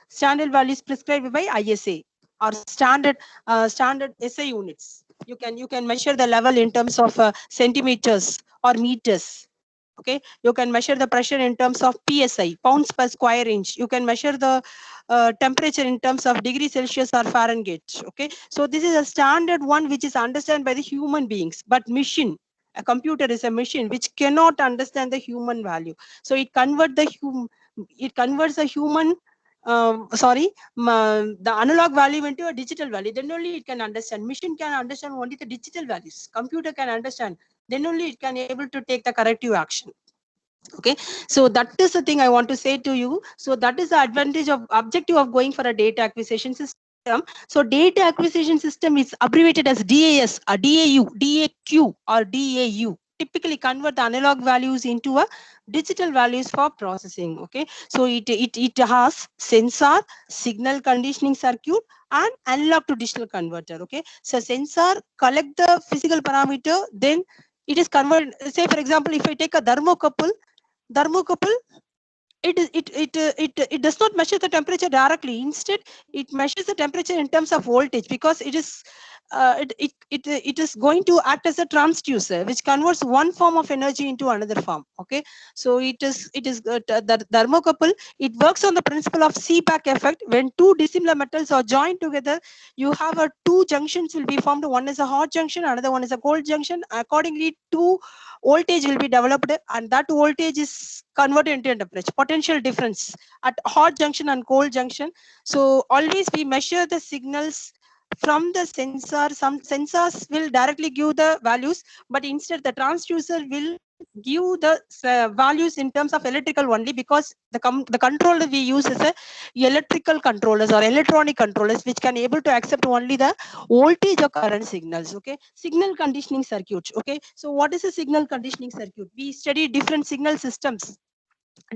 prescribed by ISA or standard SI units. You can measure the level in terms of centimeters or meters. Okay, you can measure the pressure in terms of PSI, pounds per square inch. You can measure the temperature in terms of degrees Celsius or Fahrenheit. Okay, so this is a standard one which is understood by the human beings, but machine, a computer is a machine which cannot understand the human value. So it converts the human the analog value into a digital value. Then only it can understand. Machine can understand only the digital values. Computer can understand. Then only it can able to take the corrective action. Okay, so that is the thing I want to say to you. So that is the objective of going for a data acquisition system. So data acquisition system is abbreviated as DAS, or DAU, DAQ, or DAU. typically convert the analog values into a digital values for processing. Okay, so it has sensor, signal conditioning circuit, and analog to digital converter. Okay, so sensor collect the physical parameter, then it is converted. Say for example, if I take a thermocouple, it does not measure the temperature directly. Instead, it measures the temperature in terms of voltage, because it is going to act as a transducer which converts one form of energy into another form. Okay, so the thermocouple, it works on the principle of Seebeck effect. When two dissimilar metals are joined together, you have a two junctions will be formed. One is a hot junction, another one is a cold junction. Accordingly, two voltage will be developed, and that voltage is converted into a temperature potential difference at hot junction and cold junction. So always we measure the signals from the sensor. Some sensors will directly give the values, but instead the transducer will give the values in terms of electrical only, because the controller we use is a electrical controllers or electronic controllers which can able to accept only the voltage or current signals. Okay, signal conditioning circuit. Okay, so what is a signal conditioning circuit? We study different signal systems,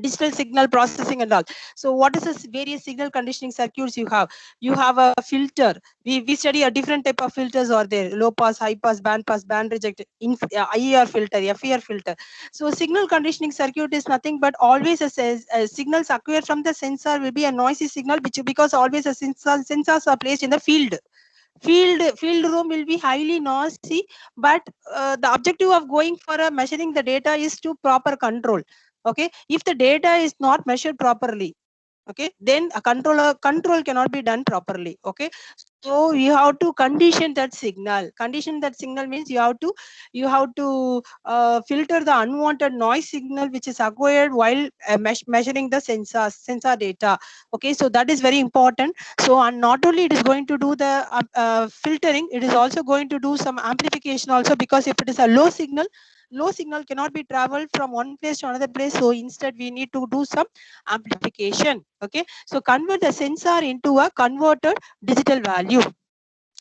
digital signal processing and all. So what is this various signal conditioning circuits you have a filter. We study a different type of filters are there: low pass, high pass, band reject, IER filter, FER filter. So signal conditioning circuit is nothing but always a signals acquired from the sensor will be a noisy signal, which because always a sensors are placed in the field room will be highly noisy, but the objective of going for a measuring the data is to proper control. Okay, if the data is not measured properly, okay, then a control cannot be done properly. Okay, so you have to condition that signal. Condition that signal means you have to filter the unwanted noise signal which is acquired while measuring the sensor data. Okay, so that is very important. So, and not only it is going to do the filtering, it is also going to do some amplification also, because if it is a low signal cannot be traveled from one place to another place. So instead we need to do some amplification. Okay, so convert the sensor into a converted digital value.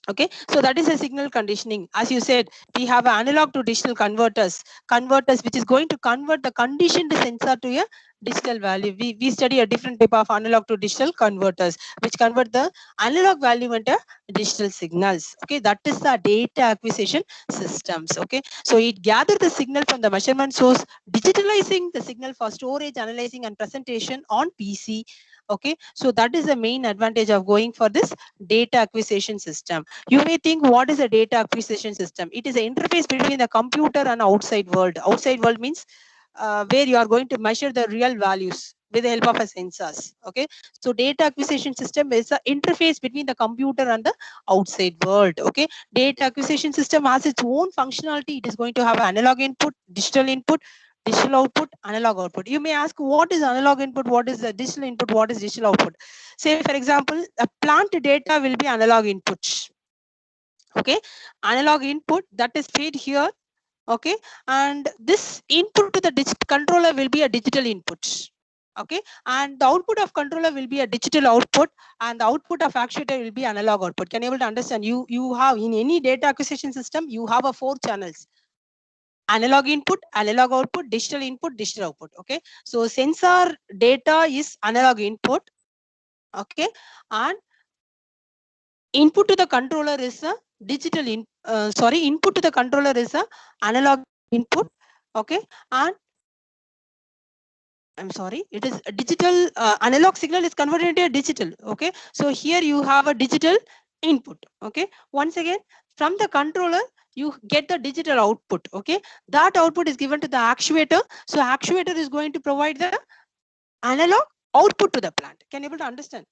Okay, so that is a signal conditioning. As you said, we have analog to digital converters which is going to convert the conditioned sensor to a digital value. We study a different type of analog to digital converters which convert the analog value into digital signals. Okay, that is the data acquisition systems. Okay, so it gathers the signal from the measurement source, digitalizing the signal for storage, analyzing and presentation on PC. Okay, so that is the main advantage of going for this data acquisition system. You may think, what is a data acquisition system? It is an interface between the computer and outside world. Outside world means where you are going to measure the real values with the help of a sensors. Okay, so data acquisition system is an interface between the computer and the outside world. Okay, data acquisition system has its own functionality. It is going to have analog input, digital output, analog output. You may ask, what is analog input, what is the digital input, what is digital output? Say for example, a plant data will be analog input. Okay, analog input that is fed here. Okay, and this input to the controller will be a digital input. Okay, and the output of controller will be a digital output, and the output of actuator will be analog output. Can you able to understand? You have in any data acquisition system, you have a 4 channels: analog input, analog output, digital input, digital output. Okay, so sensor data is analog input. Okay, and input to the controller is a digital input to the controller is a analog input. Okay, and I'm sorry, it is a digital analog signal is converted into a digital. Okay, so here you have a digital input. Okay, once again, from the controller you get the digital output. Okay, that output is given to the actuator. So actuator is going to provide the analog output to the plant. Can you able to understand?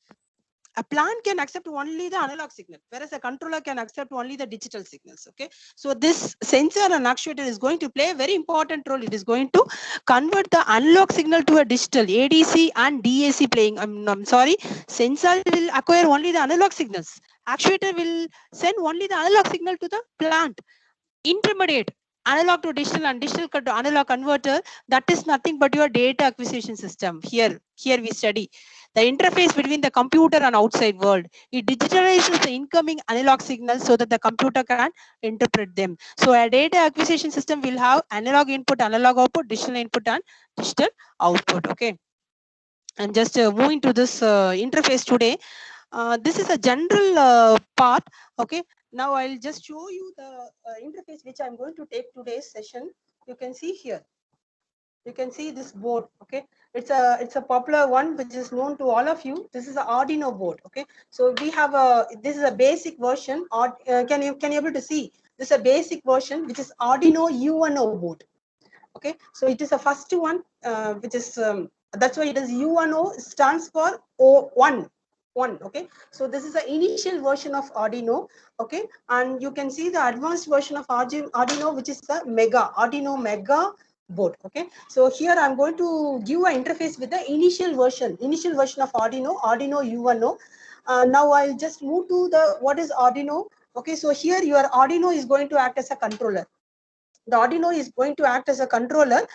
A plant can accept only the analog signal, whereas a controller can accept only the digital signals. Okay, so this sensor and actuator is going to play a very important role. It is going to convert the analog signal to a digital, ADC and DAC playing. I'm sorry, sensor will acquire only the analog signals. Actuator will send only the analog signal to the plant. Intermediate, analog to digital and digital to analog converter, that is nothing but your data acquisition system. Here we study the interface between the computer and outside world. It digitalizes the incoming analog signals so that the computer can interpret them. So a data acquisition system will have analog input, analog output, digital input and digital output. Okay. And just moving to this interface today. This is a general part. Okay. Now I'll just show you the interface which I'm going to take today's session. You can see here. You can see this board. Okay, it's a popular one which is known to all of you. This is an Arduino board. Okay, so we have this is a basic version. Or can you able to see? This is a basic version which is Arduino UNO board. Okay, so it is the first one which is that's why it is UNO, stands for O1. Okay, so this is the initial version of Arduino. Okay, and you can see the advanced version of Arduino, which is the Arduino Mega board. Okay, so here I'm going to give an interface with the initial version of Arduino UNO. Now I'll just move to the what is Arduino. Okay, so here your Arduino is going to act as a controller. The Arduino is going to act as a controller.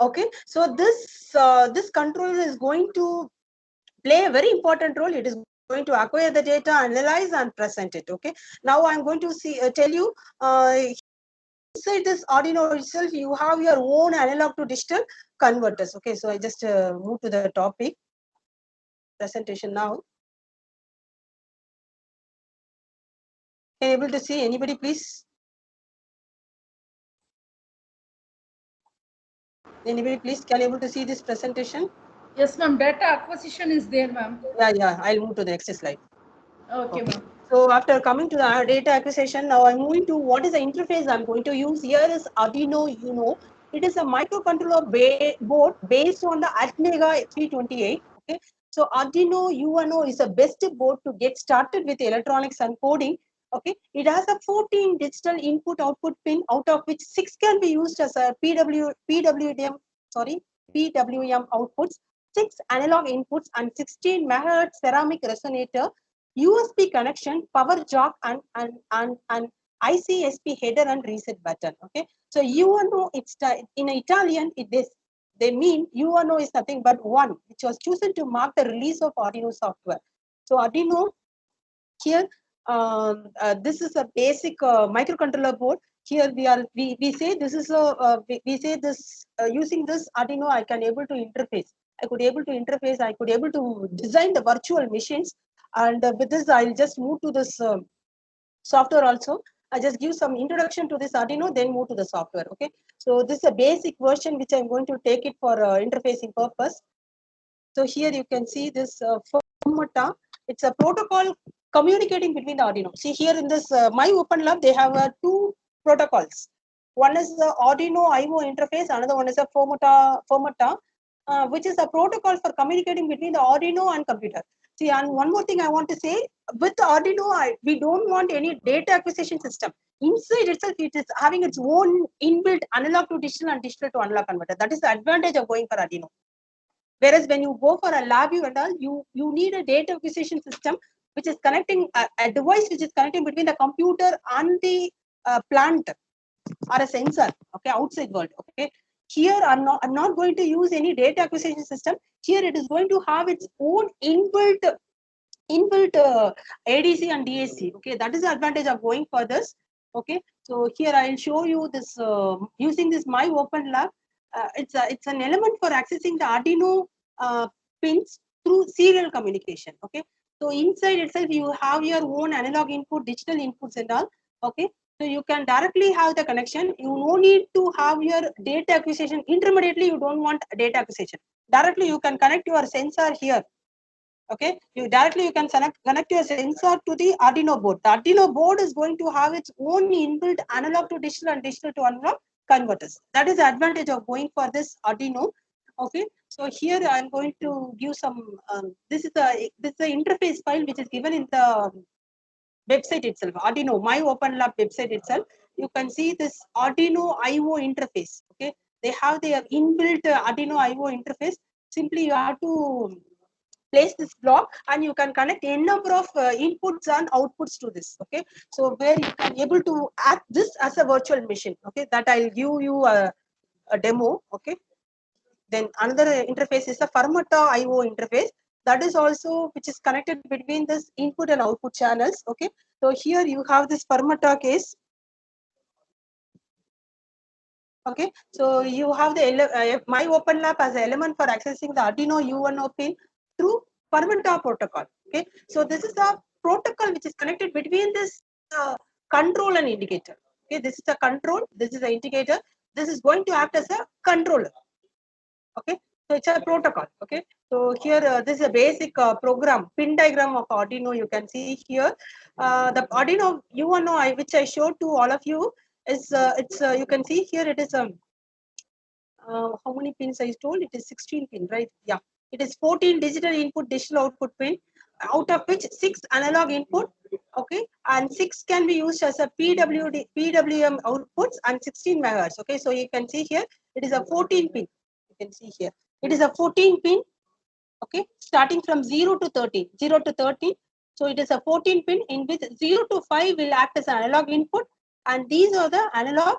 Okay, so this controller is going to play a very important role. It is going to acquire the data, analyze and present it. Okay, now I'm going to tell you inside this Arduino itself you have your own analog to digital converters. Okay, so I just move to the topic presentation now. Can you able to see anybody, please? Anybody, please, can you able to see this presentation? Yes, ma'am. Data acquisition is there, ma'am. Yeah. I'll move to the next slide. Okay, ma'am. So after coming to the data acquisition, now I'm moving to what is the interface I'm going to use. Here is Arduino UNO. It is a microcontroller board based on the Atmega 328. Okay, so Arduino UNO is the best board to get started with electronics and coding. Okay, it has a 14 digital input-output pin, out of which 6 can be used as a PWM outputs, 6 analog inputs, and 16 MHz ceramic resonator, USB connection, power jack, and ICSP header and reset button. Okay, so UNO, it's in Italian. They mean UNO is nothing but one, which was chosen to mark the release of Arduino software. So Arduino here, this is a basic microcontroller board. Here we say this is a we say this using this Arduino I can able to interface. I could able to design the virtual machines. And with this, I'll just move to this software also. I just give some introduction to this Arduino, then move to the software. Okay, so this is a basic version which I'm going to take it for interfacing purpose. So here you can see this Formata. It's a protocol communicating between the Arduino. See here in this My Open Lab, they have two protocols. One is the Arduino IO interface, another one is a Formata, which is a protocol for communicating between the Arduino and computer. See, and one more thing I want to say, with the Arduino, we don't want any data acquisition system. Inside itself, it is having its own inbuilt analog to digital and digital to analog converter. That is the advantage of going for Arduino. Whereas when you go for a LabVIEW and all, you need a data acquisition system which is connecting a device which is connecting between the computer and the plant or a sensor. Okay, outside world. Okay. Here I'm not going to use any data acquisition system. Here it is going to have its own inbuilt ADC and DAC. Okay, that is the advantage of going for this. Okay, so here I'll show you this using this My Open Lab. It's an element for accessing the Arduino pins through serial communication. Okay, so inside itself you have your own analog input, digital inputs and all. Okay, so you can directly have the connection. You no need to have your data acquisition. Intermediately, you don't want data acquisition. Directly, you can connect your sensor here. Okay, you can connect your sensor to the Arduino board. The Arduino board is going to have its own inbuilt analog to digital and digital to analog converters. That is the advantage of going for this Arduino. Okay, so here I am going to give some. This is the interface file which is given in the website itself. Arduino My Open Lab website itself. You can see this Arduino IO interface. Okay, they have their inbuilt Arduino IO interface. Simply you have to place this block and you can connect a number of inputs and outputs to this. Okay, so where you can able to act this as a virtual machine. Okay, that I'll give you a demo. Okay, then another interface is the Formata IO interface. that is also which is connected between this input and output channels. Okay, so here you have this Permata case. Okay, so you have the My Open Lab as an element for accessing the Arduino UNO pin through Permata protocol. Okay, so this is a protocol which is connected between this control and indicator. Okay, this is the control, this is the indicator, this is going to act as a controller. Okay, so it's a protocol. Okay, so here this is a basic program pin diagram of Arduino. You can see here the Arduino UNO which I showed to all of you is you can see here it is how many pins I told? It is 16 pin, right? Yeah, it is 14 digital input, digital output pin, out of which 6 analog input. Okay, and 6 can be used as a PWM outputs and 16 megahertz. Okay, so you can see here it is a 14 pin. You can see here it is a 14 pin. Okay, starting from 0 to 13, 0 to 13. So it is a 14 pin in which 0 to 5 will act as an analog input, and these are the analog,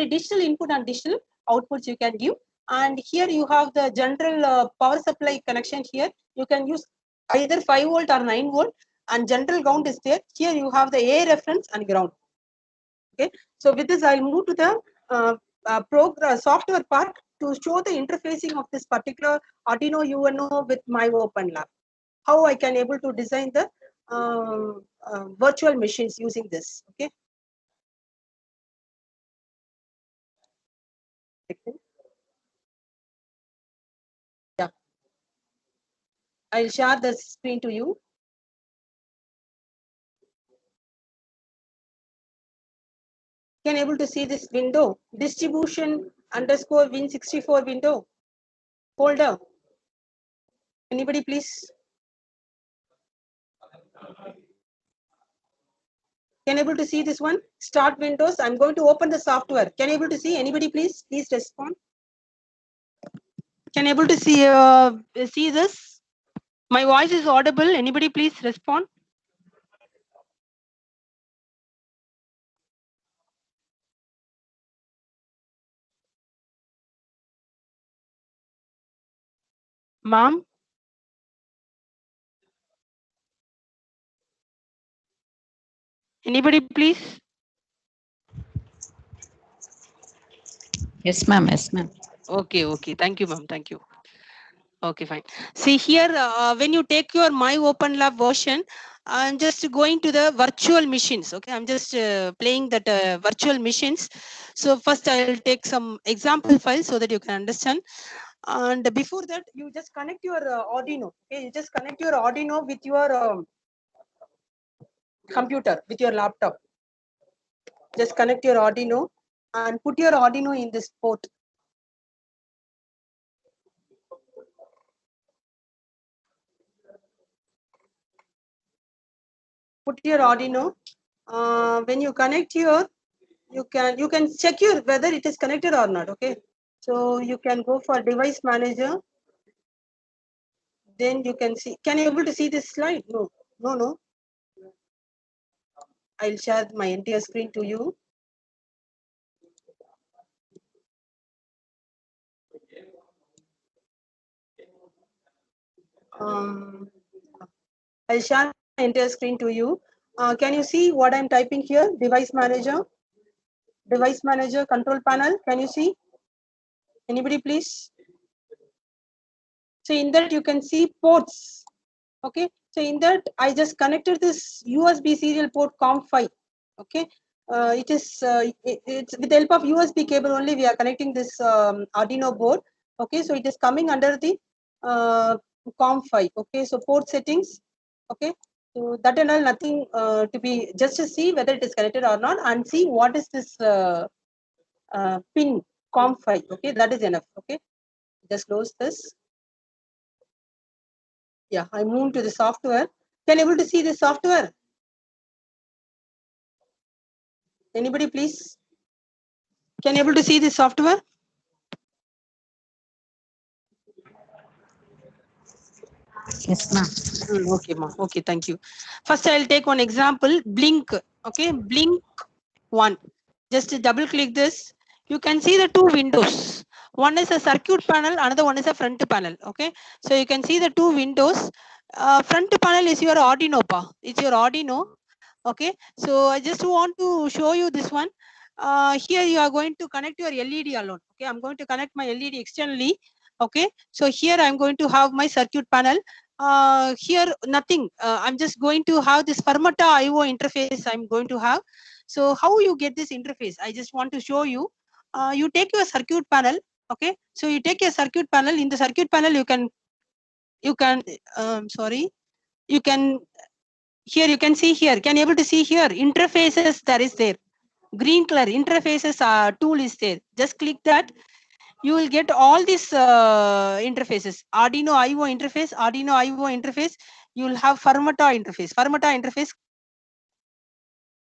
digital input and digital outputs you can give. And here you have the general power supply connection. Here you can use either 5 volt or 9 volt, and general ground is there. Here you have the A reference and ground. Okay, so with this I'll move to the software part to show the interfacing of this particular Arduino UNO with My Open Lab. How I can able to design the virtual machines using this. Okay. Yeah. I'll share the screen to you. Can able to see this window, distribution underscore Win64 window folder. Anybody please? Can able to see this one? Start Windows. I'm going to open the software. Can able to see? Anybody please? Please respond. Can able to see this? My voice is audible. Anybody please respond? Ma'am? Anybody please? Yes, ma'am. Yes, ma'am. Okay, okay. Thank you, ma'am. Thank you. Okay, fine. See here, when you take your My Open Lab version, I'm just going to the virtual machines. Okay, I'm just playing that virtual machines. So first I'll take some example files so that you can understand. And before that, you just connect your Arduino. Okay, you just connect your Arduino with your computer, with your laptop. Just connect your Arduino and put your Arduino in this port. Put your Arduino. When you connect here, you can check your whether it is connected or not. Okay, so you can go for device manager. Then you can see. Can you able to see this slide? No. I'll share my entire screen to you. I'll share my entire screen to you. Can you see what I'm typing here? Device manager, control panel. Can you see? Anybody please? So in that you can see ports. Okay. So in that I just connected this USB serial port COM5. Okay. It's with the help of USB cable only we are connecting this Arduino board. Okay. So it is coming under the COM5. Okay. So port settings. Okay. So that and all nothing to be just to see whether it is connected or not and see what is this pin COM5. Okay. That is enough. Okay. Just close this. Yeah, I moved to the software. Can you able to see the software? Anybody please? Can you able to see the software? Yes, ma'am. Okay, ma'am. Okay, thank you. First, I'll take one example. Blink. Okay, Blink 1. Just double click this. You can see the two windows. One is a circuit panel, another one is a front panel. Okay, so you can see the two windows. Front panel is your Arduino, it's your Arduino. Okay, so I just want to show you this one. Here you are going to connect your LED alone. Okay, I'm going to connect my LED externally. Okay, so here I'm going to have my circuit panel. Here nothing. I'm just going to have this Fermata IO interface I'm going to have. So how you get this interface? I just want to show you. You take your circuit panel. Okay, so you take a circuit panel. In the circuit panel, you can sorry, you can, here you can see here, can you able to see here interfaces that is there, green color interfaces tool is there. Just click that, you will get all these interfaces. Arduino IO interface, Arduino IO interface. You will have Fermata interface,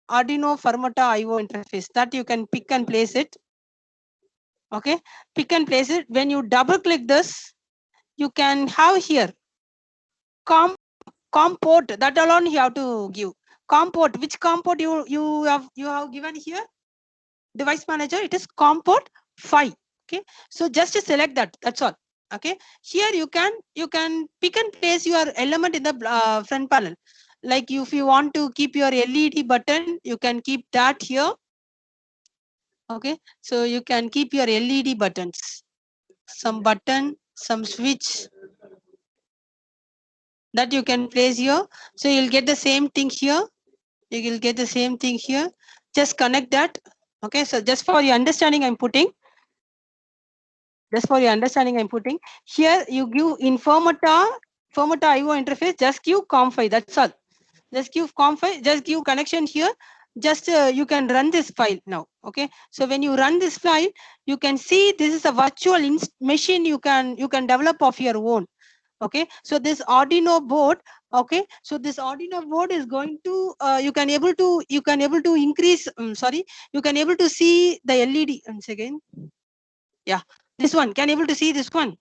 Arduino Fermata IO interface, that you can pick and place it. Okay, pick and place it. When you double click this, you can have here COM port, that alone you have to give. COM port, which COM port you have given here? Device manager, it is COM port 5. Okay, so just to select that, that's all. Okay, here you can pick and place your element in the front panel. Like if you want to keep your LED button, you can keep that here. Okay, so you can keep your LED buttons, some button, some switch, that you can place here. So you'll get the same thing here. You will get the same thing here. Just connect that. Okay, so just for your understanding, I'm putting. Just for your understanding, I'm putting here. You give in Fermata IO interface. Just give COM5. That's all. Just give COM5. Just give connection here. Just you can run this file now. Okay, so when you run this file, you can see this is a virtual machine. You can develop of your own. Okay, so this Arduino board, okay, so this Arduino board is going to you can able to increase, sorry, you can able to see the LED once again. Yeah, this one, can able to see this one.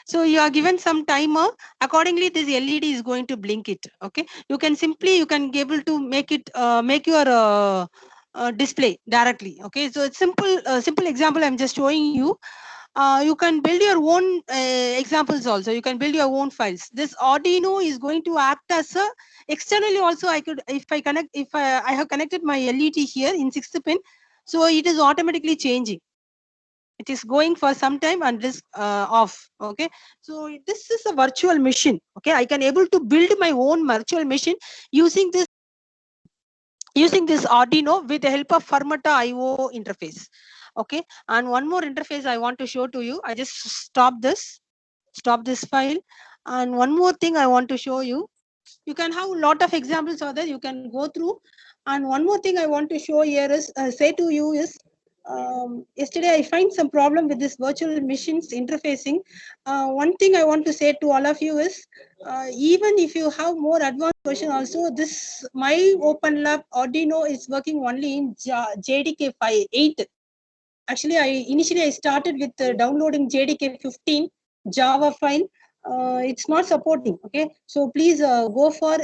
So you are given some timer, accordingly this LED is going to blink it. Okay, you can be able to make it make your display directly. Okay, so it's simple example I'm just showing you. You can build your own examples also. You can build your own files. This Arduino is going to act as a externally also. I could, if I have connected my LED here in 6th pin, so it is automatically changing. It is going for some time and this off. Okay, so this is a virtual machine. Okay, I can able to build my own virtual machine using this Arduino with the help of Fermata IO interface. Okay, and one more interface I want to show to you. I just stop this file, and one more thing I want to show you. You can have a lot of examples of that you can go through. And one more thing I want to show here is say to you is, yesterday I find some problem with this virtual machines interfacing. One thing I want to say to all of you is, even if you have more advanced version also, this my Open Lab Arduino is working only in JDK 8. Actually, initially I started with downloading JDK 15 Java file. It's not supporting. Okay, so please go for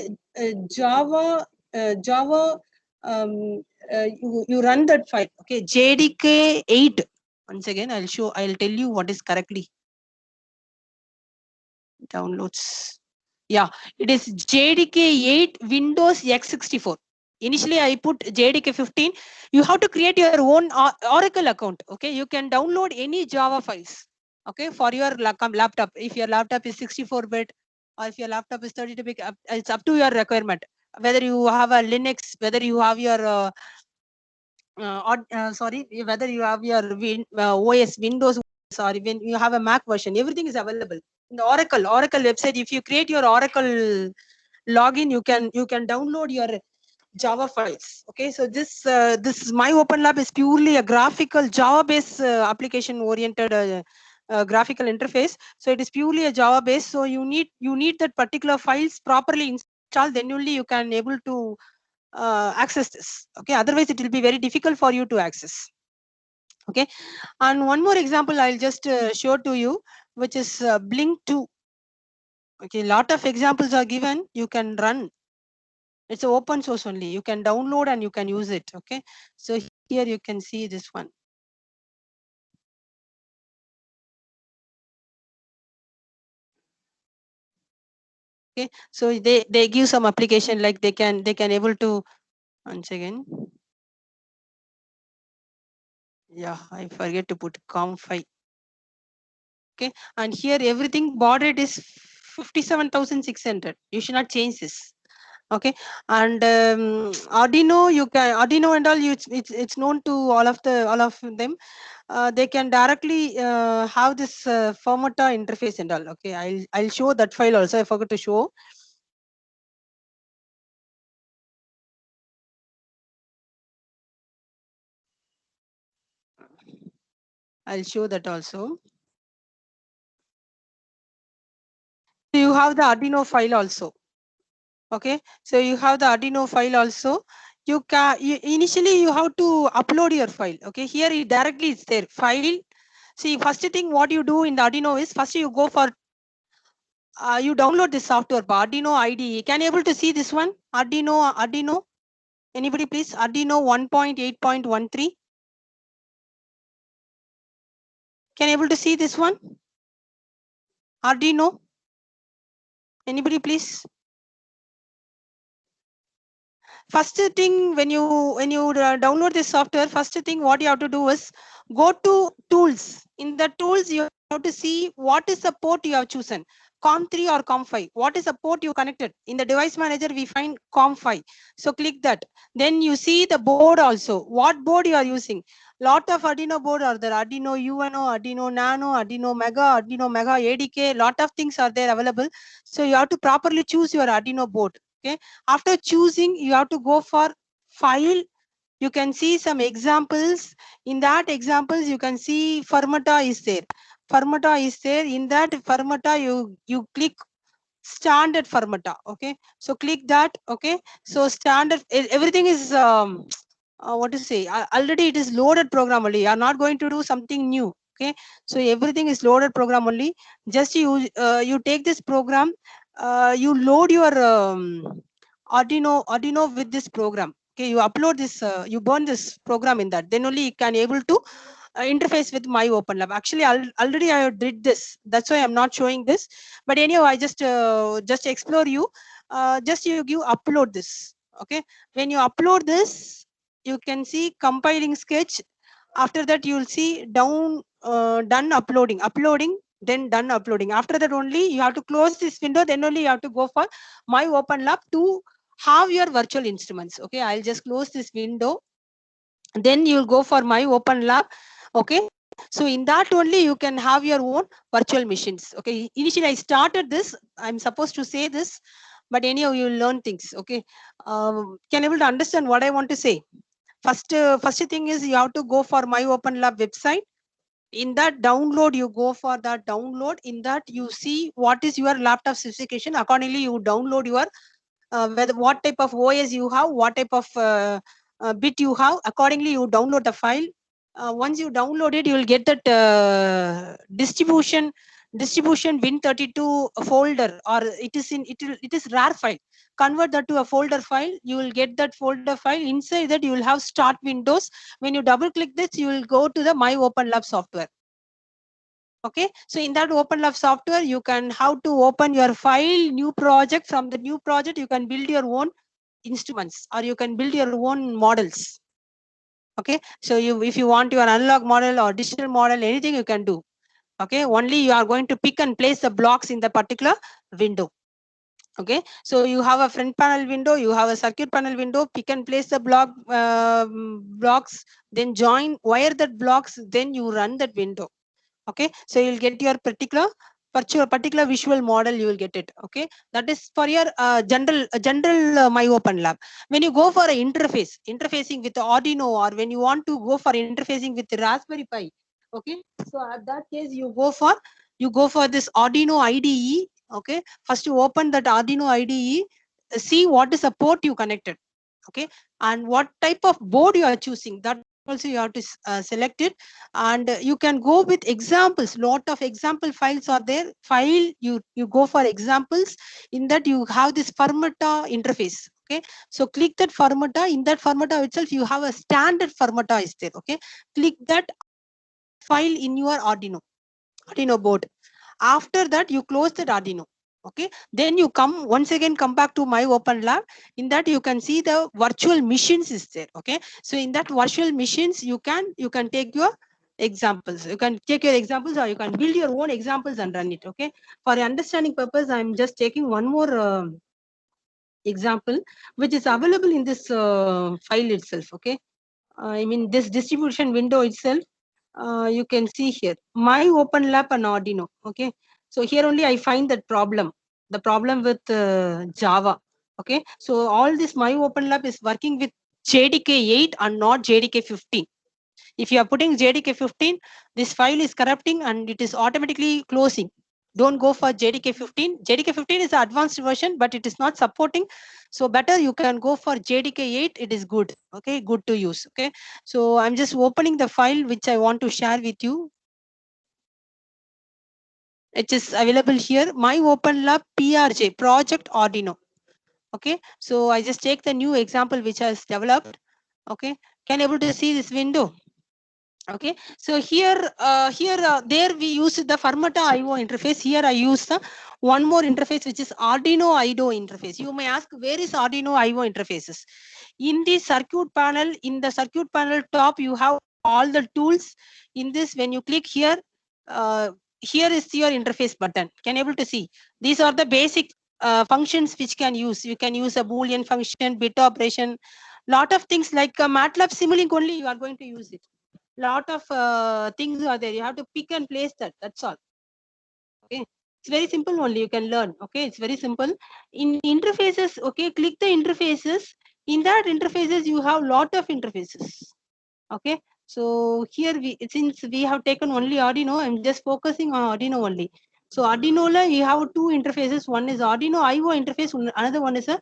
Java. You run that file. Okay, JDK 8. Once again, I'll tell you what is correctly. Downloads. Yeah, it is JDK 8 Windows x64. Initially, I put JDK 15. You have to create your own Oracle account. Okay, you can download any Java files. Okay, for your laptop. If your laptop is 64-bit or if your laptop is 32-bit, it's up to your requirement. Whether you have a Linux, whether you have your whether you have your OS Windows, or even you have a Mac version, everything is available in the Oracle website. If you create your Oracle login, you can download your Java files. Okay, so this my Open Lab is purely a graphical Java based application oriented graphical interface. So it is purely a Java based. So you need that particular files properly installed, then only you can able to access this. Okay, otherwise it will be very difficult for you to access. Okay, and one more example I'll just show to you, which is Blink 2. Okay, lot of examples are given. You can run. It's open source only. You can download and you can use it. Okay, so here you can see this one. Okay, so they give some application like they can able to, once again, yeah, I forget to put COM5. Okay, and here everything baud rate is 57,600. You should not change this. Okay, and Arduino, you can Arduino and all, it's known to all of them. They can directly have this Firmata interface and all. Okay, I'll show that file also. I forgot to show. I'll show that also. So you have the Arduino file also. Okay, so you have the Arduino file also. Initially you have to upload your file. Okay, here it directly is there. File. See, first thing what you do in the Arduino is first you go for you download this software, Arduino IDE. Can you able to see this one? Arduino. Anybody please? Arduino 1.8.13. Can you able to see this one? Arduino. Anybody please? First thing when you download this software, first thing what you have to do is go to tools. In the tools you have to see what is the port you have chosen, COM3 or COM5. What is the port you connected? In the device manager we find COM5. So click that. Then you see the board also. What board you are using? Lot of Arduino board are there. Arduino UNO, Arduino Nano, Arduino Mega ADK. Lot of things are there available. So you have to properly choose your Arduino board. Okay, after choosing you have to go for file. You can see some examples. In that examples you can see Firmata is there. Firmata is there. In that Firmata you click standard Firmata. Okay, so click that. Okay, so standard, everything is what to say, already it is loaded program only. You are not going to do something new. Okay, so everything is loaded program only. Just you take this program, you load your Arduino with this program. Okay, you upload this, you burn this program in that. Then only you can able to interface with my open lab. Actually already I did this, that's why I'm not showing this. But anyhow, I just explore you. Just you give upload this. Okay, when you upload this you can see compiling sketch. After that you will see done uploading, then done uploading. After that only you have to close this window, then only you have to go for my open lab to have your virtual instruments. Okay, I'll just close this window, then you'll go for my open lab. Okay, so in that only you can have your own virtual machines. Okay, initially I started this, I'm supposed to say this, but anyhow you will learn things. Okay, can you able to understand what I want to say? First thing is you have to go for my open lab website. In that download, you go for that download. In that you see what is your laptop specification. Accordingly you download your whether what type of OS you have, what type of bit you have. Accordingly you download the file. Once you download it, you will get that distribution Win32 folder, or it is RAR file. Convert that to a folder file. You will get that folder file. Inside that you will have start Windows. When you double click this, you will go to the My Open Lab software. Okay, so in that open lab software you can how to open your file, new project. From the new project you can build your own instruments, or you can build your own models. Okay, so if you want your analog model or digital model, anything you can do. Okay, only you are going to pick and place the blocks in the particular window. Okay, so you have a front panel window, you have a circuit panel window, pick and place the blocks, then join, wire that blocks, then you run that window. Okay, so you'll get your particular visual model, you will get it. Okay, that is for your general My Open Lab. When you go for a interfacing with the Arduino, or when you want to go for interfacing with the Raspberry Pi, okay, so at that case you go for this Arduino IDE. Okay, first you open that Arduino IDE, see what is the port you connected. Okay, and what type of board you are choosing, that also you have to select it. And you can go with examples. Lot of example files are there. File, you go for examples. In that you have this Firmata interface. Okay, so click that Firmata. In that Firmata itself you have a standard Firmata is there. Okay, click that file in your Arduino board. After that you close that Arduino. Okay, then you once again come back to My Open Lab. In that you can see the virtual machines is there. Okay, so in that virtual machines you can take your examples. You can take your examples, or you can build your own examples and run it. Okay, for understanding purpose, I'm just taking one more example which is available in this file itself. Okay, I mean this distribution window itself. You can see here My Open Lab and Arduino. Okay, so here only I find that the problem with Java. Okay, so all this My Open Lab is working with JDK 8 and not JDK 15. If you are putting JDK 15, this file is corrupting and it is automatically closing. Don't go for JDK 15. JDK 15 is the advanced version, but it is not supporting. So better you can go for JDK 8. It is good. Okay, good to use. Okay, so I'm just opening the file which I want to share with you. It is available here. My Open Lab PRJ project Arduino. Okay, so I just take the new example which has developed. Okay, can you able to see this window? Okay, so here there we use the Fermata IO interface. Here I use the one more interface which is Arduino IDO interface. You may ask, where is Arduino IO interfaces? In the circuit panel, top you have all the tools. In this, when you click here, here is your interface button. Can you able to see? These are the basic functions which can use. You can use a Boolean function, bit operation, lot of things like MATLAB Simulink only you are going to use it. Lot of things are there. You have to pick and place that. That's all. Okay, it's very simple only. You can learn. Okay, it's very simple. In interfaces, okay, click the interfaces. In that interfaces, you have lot of interfaces. Okay, so here since we have taken only Arduino, I'm just focusing on Arduino only. So Arduino, you have two interfaces. One is Arduino IO interface. Another one is a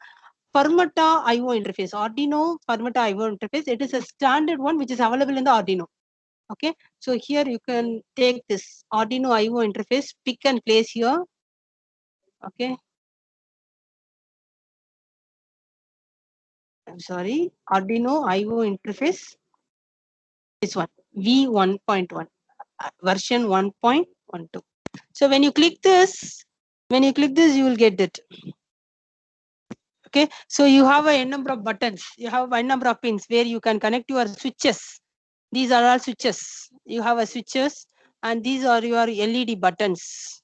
Fermata IO interface. Arduino Fermata IO interface. It is a standard one which is available in the Arduino. Okay, so here you can take this Arduino IO interface, pick and place here. Okay, I'm sorry, Arduino IO interface. This one V1.1 version 1.12. So when you click this, you will get it. Okay, so you have a n number of buttons, you have a number of pins where you can connect your switches. These are all switches. You have a switches, and these are your LED buttons.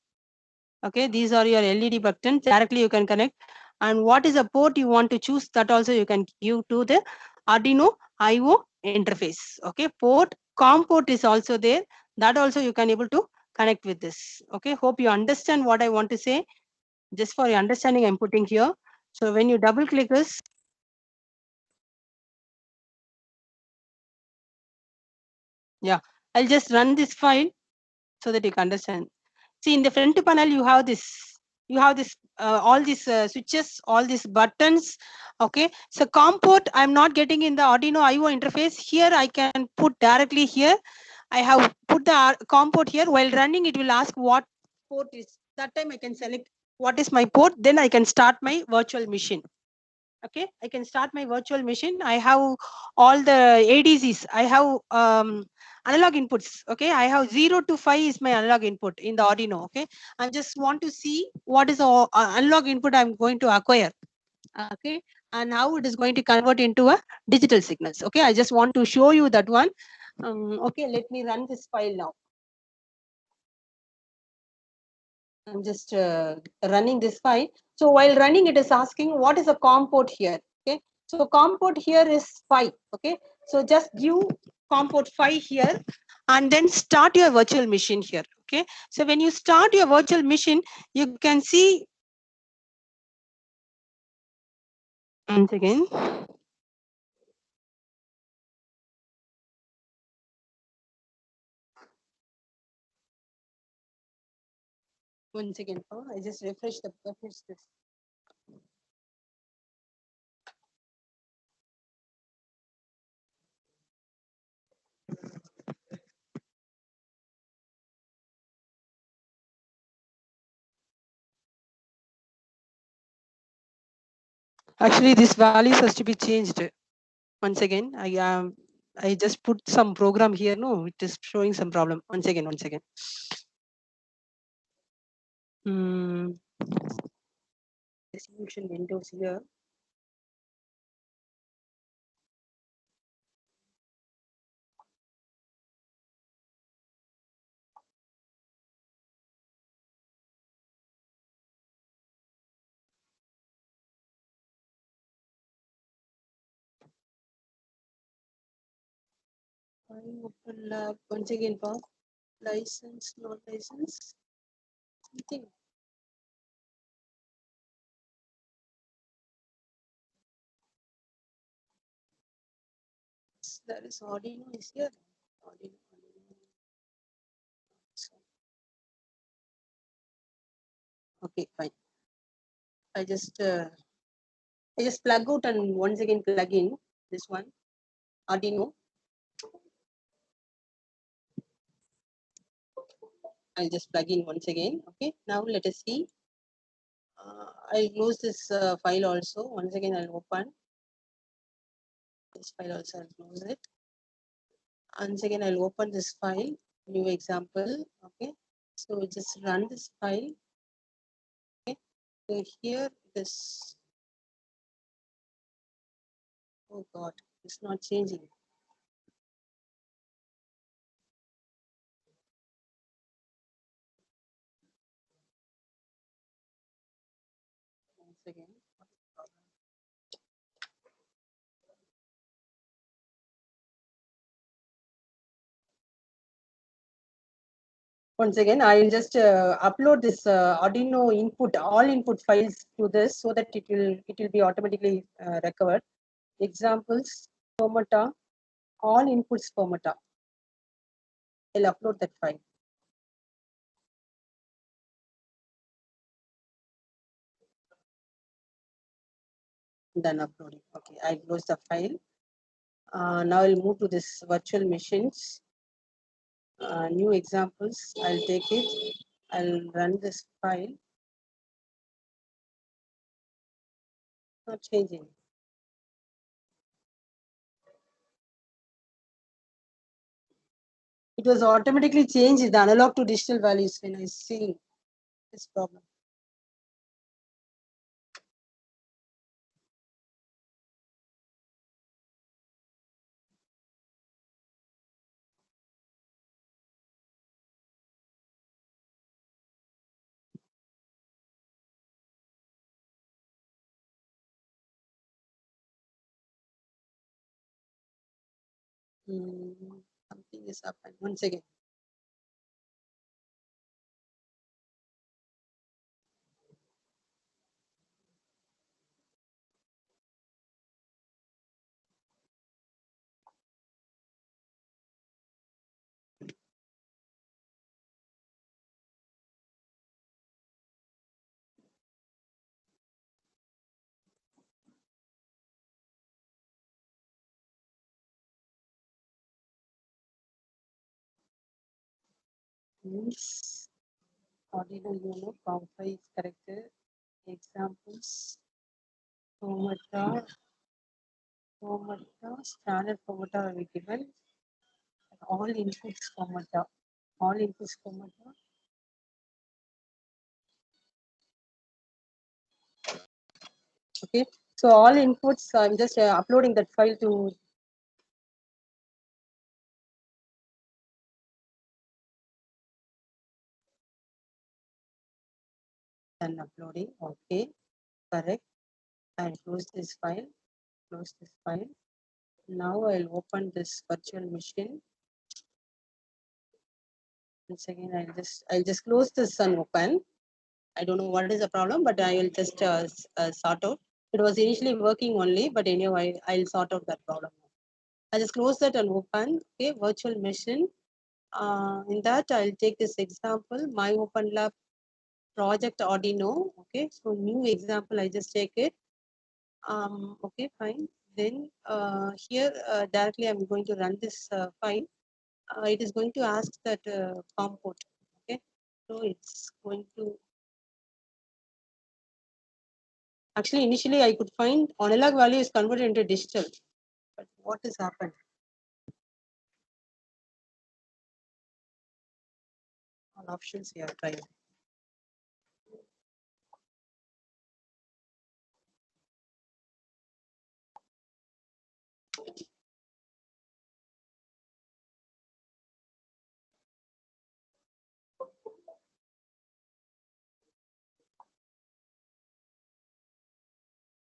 Okay, these are your LED buttons. Directly you can connect. And what is a port you want to choose, that also you can give to the Arduino IO interface. Okay, COM port is also there. That also you can able to connect with this. Okay, hope you understand what I want to say. Just for your understanding, I'm putting here. So when you double click this, yeah, I'll just run this file so that you can understand. See, in the front panel, you have this, all these switches, all these buttons. Okay, so COM port, I'm not getting in the Arduino IO interface. Here I can put directly here. I have put the COM port here. While running, it will ask what port is. That time I can select what is my port. Then I can start my virtual machine. Okay, I can start my virtual machine. I have all the ADCs. I have analog inputs. Okay, I have 0 to 5 is my analog input in the Arduino. Okay, I just want to see what is the analog input I'm going to acquire. Okay, and how it is going to convert into a digital signals. Okay, I just want to show you that one. Okay, let me run this file now. I'm just running this file. So while running, it is asking what is a COM port here. Okay, so COM port here is 5. Okay, so just give COM port 5 here and then start your virtual machine here. Okay, so when you start your virtual machine, you can see once again. Once again, I just refresh this. Actually, this values has to be changed. Once again, I just put some program here. No, it is showing some problem. Once again. execution windows here. I open lab once again for license, not license. Something. That is Arduino is here. Arduino. Okay, fine. I just plug out and once again plug in this one Arduino. I'll just plug in once again. Okay, now let us see. I'll close this file also. Once again, I'll open this file also. I'll close it. Once again, I'll open this file. New example. Okay, so just run this file. Okay, so here this. Oh God, it's not changing. Once again. Once again, I'll just upload this Arduino input, all input files to this so that it will be automatically recovered. Examples, formata, all inputs formata. I'll upload that file. Done uploading. Okay, I close the file. Now I'll move to this virtual machines. New examples. I'll take it. I'll run this file. Not changing. It was automatically changed the analog to digital values when I see this problem. Something is happened. Once again. Means Arduino Uno, COM5 is corrected. Examples, formata, standard formata will be given. All inputs formata, all inputs formata. Okay, so all inputs, I'm just uploading that file to. And uploading, okay, correct. I'll close this file, close this file. Now I'll open this virtual machine. Once again, I'll just close this and open. I don't know what is the problem, but I will just sort out. It was initially working only, but anyway, I'll sort out that problem. I just close that and open. Okay, virtual machine. In that, I'll take this example, my Open Lab project Arduino. Okay, so new example, I just take it. Okay, fine. Then here directly I'm going to run this file. It is going to ask that COM port. Okay, so it's going to. Actually, initially I could find analog value is converted into digital, but what has happened? All options we have tried.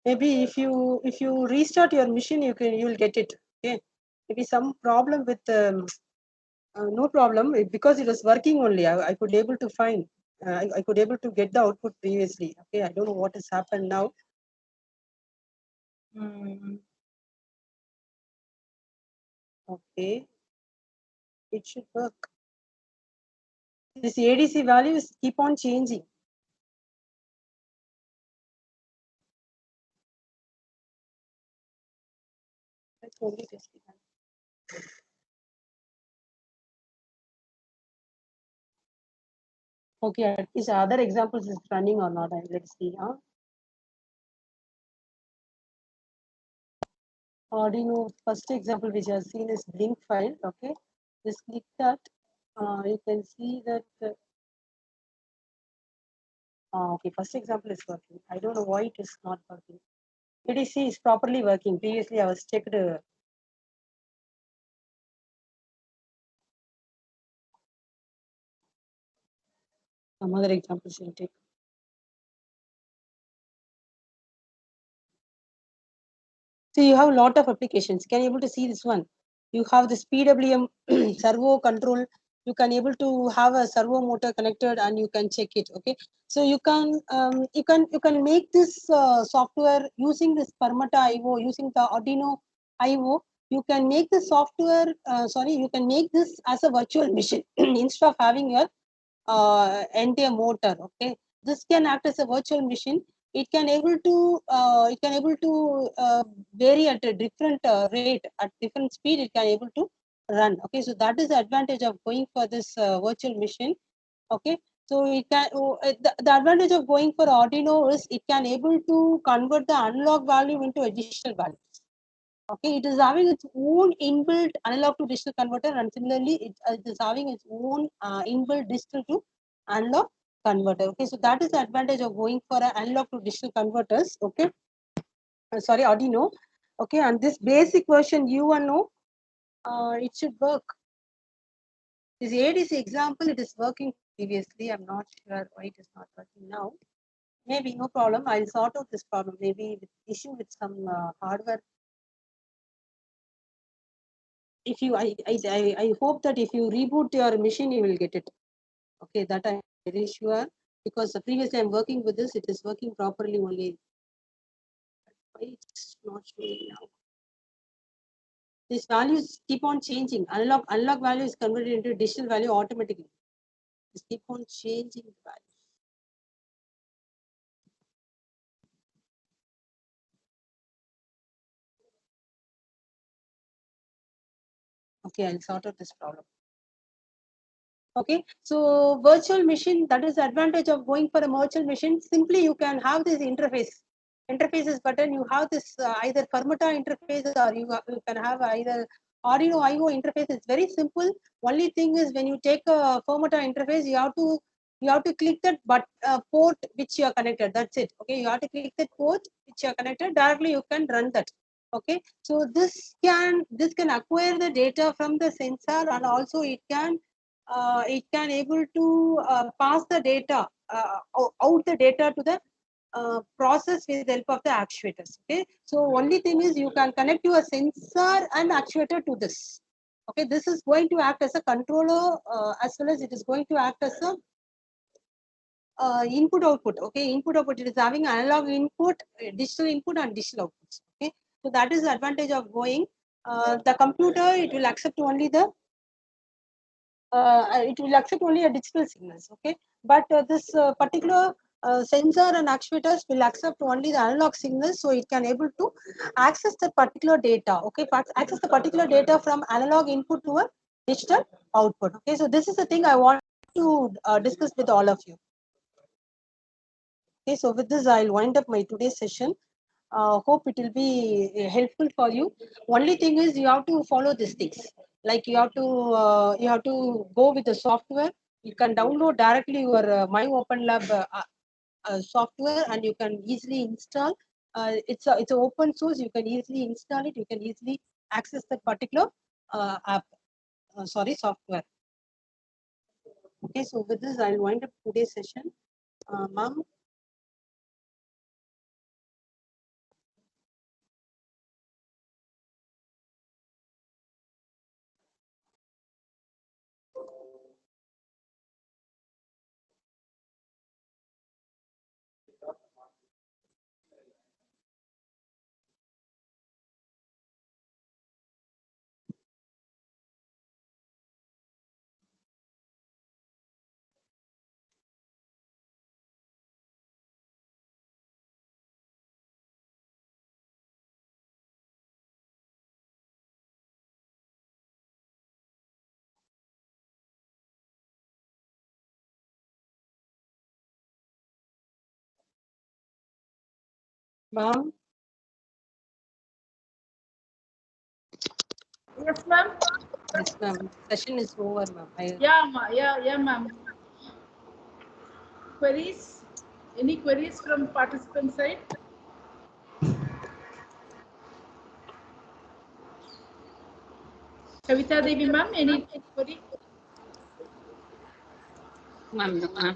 Maybe if you restart your machine, you'll get it. Okay. Maybe some problem with no problem because it was working only. I could able to find. I could able to get the output previously. Okay. I don't know what has happened now. Okay. It should work. This ADC values keep on changing. Let's only test it. Okay, at least other examples is running or not. Let's see. Arduino first example which I have seen is blink file. Okay, just click that. You can see that. Okay, first example is working. I don't know why it is not working. ADC is properly working. Previously, I was checked. Some other examples will take. So you have a lot of applications. Can you able to see this one? You have this PWM servo control. You can able to have a servo motor connected and you can check it. Okay, so you can make this software using this Permata IO, using the Arduino IO. You can make the software. You can make this as a virtual machine instead of having your entire motor. Okay, this can act as a virtual machine. It can able to vary at a different rate, at different speed. It can able to run. Okay, so that is the advantage of going for this virtual machine. Okay, so the advantage of going for Arduino is it can able to convert the analog value into a digital value. Okay, it is having its own inbuilt analog to digital converter, and similarly it is having its own inbuilt digital to analog converter. Okay, so that is the advantage of going for an analog to digital converters. Okay, sorry, Arduino. Okay, and this basic version UNO, it should work. This ADC example, it is working previously. I'm not sure why it is not working now. Maybe no problem. I'll sort out this problem. Maybe with issue with some hardware. If you, I hope that if you reboot your machine, you will get it. Okay, that I'm very sure because previously I'm working with this. It is working properly only. Why it's not showing now? These values keep on changing. Analog value is converted into digital value automatically. Just keep on changing the value. Okay, I'll sort out this problem. Okay, so virtual machine, that is the advantage of going for a virtual machine. Simply you can have this interfaces button. You have this either Permata interfaces or you can have either Arduino IO interface. It's very simple. Only thing is when you take a Permata interface, you have to click that port which you are connected. That's it. Okay, you have to click that port which you are connected. Directly you can run that. Okay, so this can acquire the data from the sensor, and also it can able to pass the data out the data to the process with the help of the actuators. Okay, so only thing is you can connect your sensor and actuator to this. Okay, this is going to act as a controller as well as it is going to act as a input output. Okay, input output, it is having analog input, digital input and digital outputs. Okay, so that is the advantage of going the computer. It will accept only the it will accept only a digital signals. Okay, but this particular sensor and actuators will accept only the analog signals, so it can able to access the particular data. Okay, access the particular data from analog input to a digital output. Okay, so this is the thing I want to discuss with all of you. Okay, so with this I'll wind up my today's session. Hope it will be helpful for you. Only thing is you have to follow these things. Like you have to go with the software. You can download directly your My Open Lab software, and you can easily install. It's a open source. You can easily install it. You can easily access that particular software. Okay, so with this, I'll wind up today's session. Ma'am. Ma'am. Yes, ma'am. Yes, ma'am. Session is over, ma'am. Yeah, ma'am. Queries? Any queries from participant side? Kavita Devi, ma'am, any query? Ma'am, no, ma'am.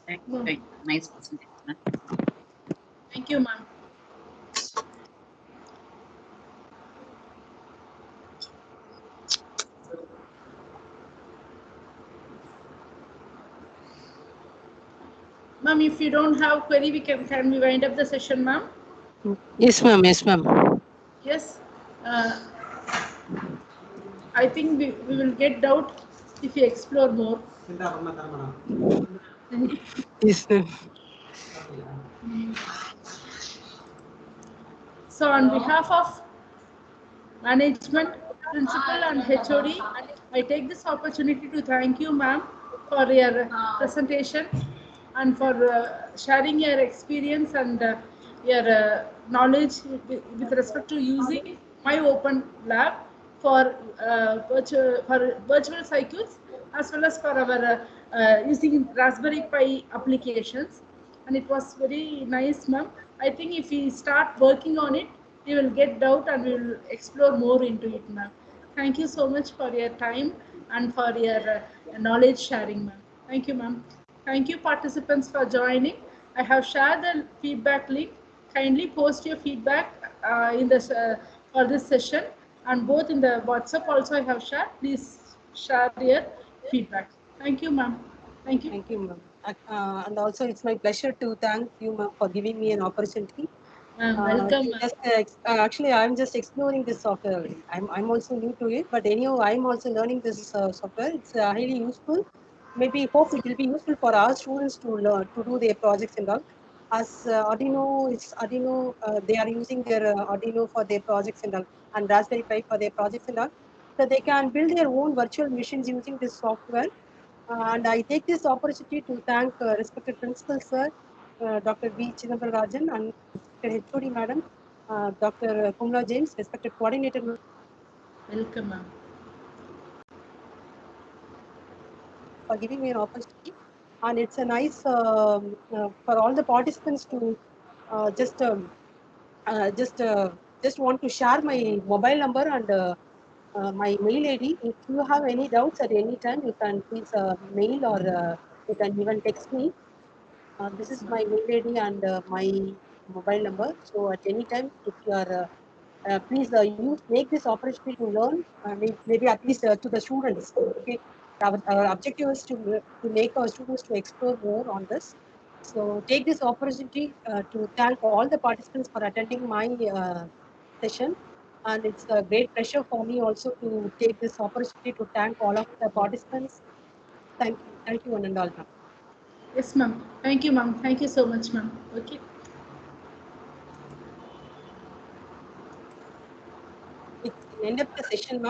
Right. Nice presentation, ma'am. Thank you, ma'am. Ma'am, if you don't have query, can we wind up the session, ma'am? Yes, ma'am. Yes, ma'am. Yes. I think we will get doubt if we explore more. Yes, ma'am. So on behalf of management, principal and HOD, I take this opportunity to thank you, ma'am, for your presentation and for sharing your experience and your knowledge with respect to using my open lab for virtual circuits as well as for our using Raspberry Pi applications. And it was very nice, ma'am. I think if we start working on it, we will get doubt and we will explore more into it, ma'am. Thank you so much for your time and for your knowledge sharing, ma'am. Thank you, ma'am. Thank you, participants, for joining. I have shared the feedback link. Kindly post your feedback in this for this session, and both in the WhatsApp also I have shared. Please share your feedback. Thank you, ma'am. Thank you. Thank you, ma'am. And also, it's my pleasure to thank you, ma'am, for giving me an opportunity. Welcome, ma'am. Actually, I'm just exploring this software. I'm also new to it, but anyhow, I'm also learning this software. It's highly useful. Maybe hope it will be useful for our students to learn to do their projects and all. As Arduino. They are using their Arduino for their projects and all, and Raspberry Pi for their projects and all. So they can build their own virtual machines using this software. And I take this opportunity to thank respected principal sir, Dr. V. Chidambaran and respected HOD madam, Dr. Kumla James, respected coordinator. Welcome, ma'am. For giving me an opportunity, and it's a nice for all the participants to just want to share my mobile number and my mail ID. If you have any doubts at any time, you can please mail or you can even text me. This is my mail ID and my mobile number. So at any time, if you are, please make this opportunity to learn, maybe at least to the students. Okay, our objective is to make our students to explore more on this. So take this opportunity to thank all the participants for attending my session. And it's a great pleasure for me also to take this opportunity to thank all of the participants. Thank you, one and all. Yes, ma'am. Thank you, ma'am. Thank you so much, ma'am. Okay. It's the end of the session, ma'am.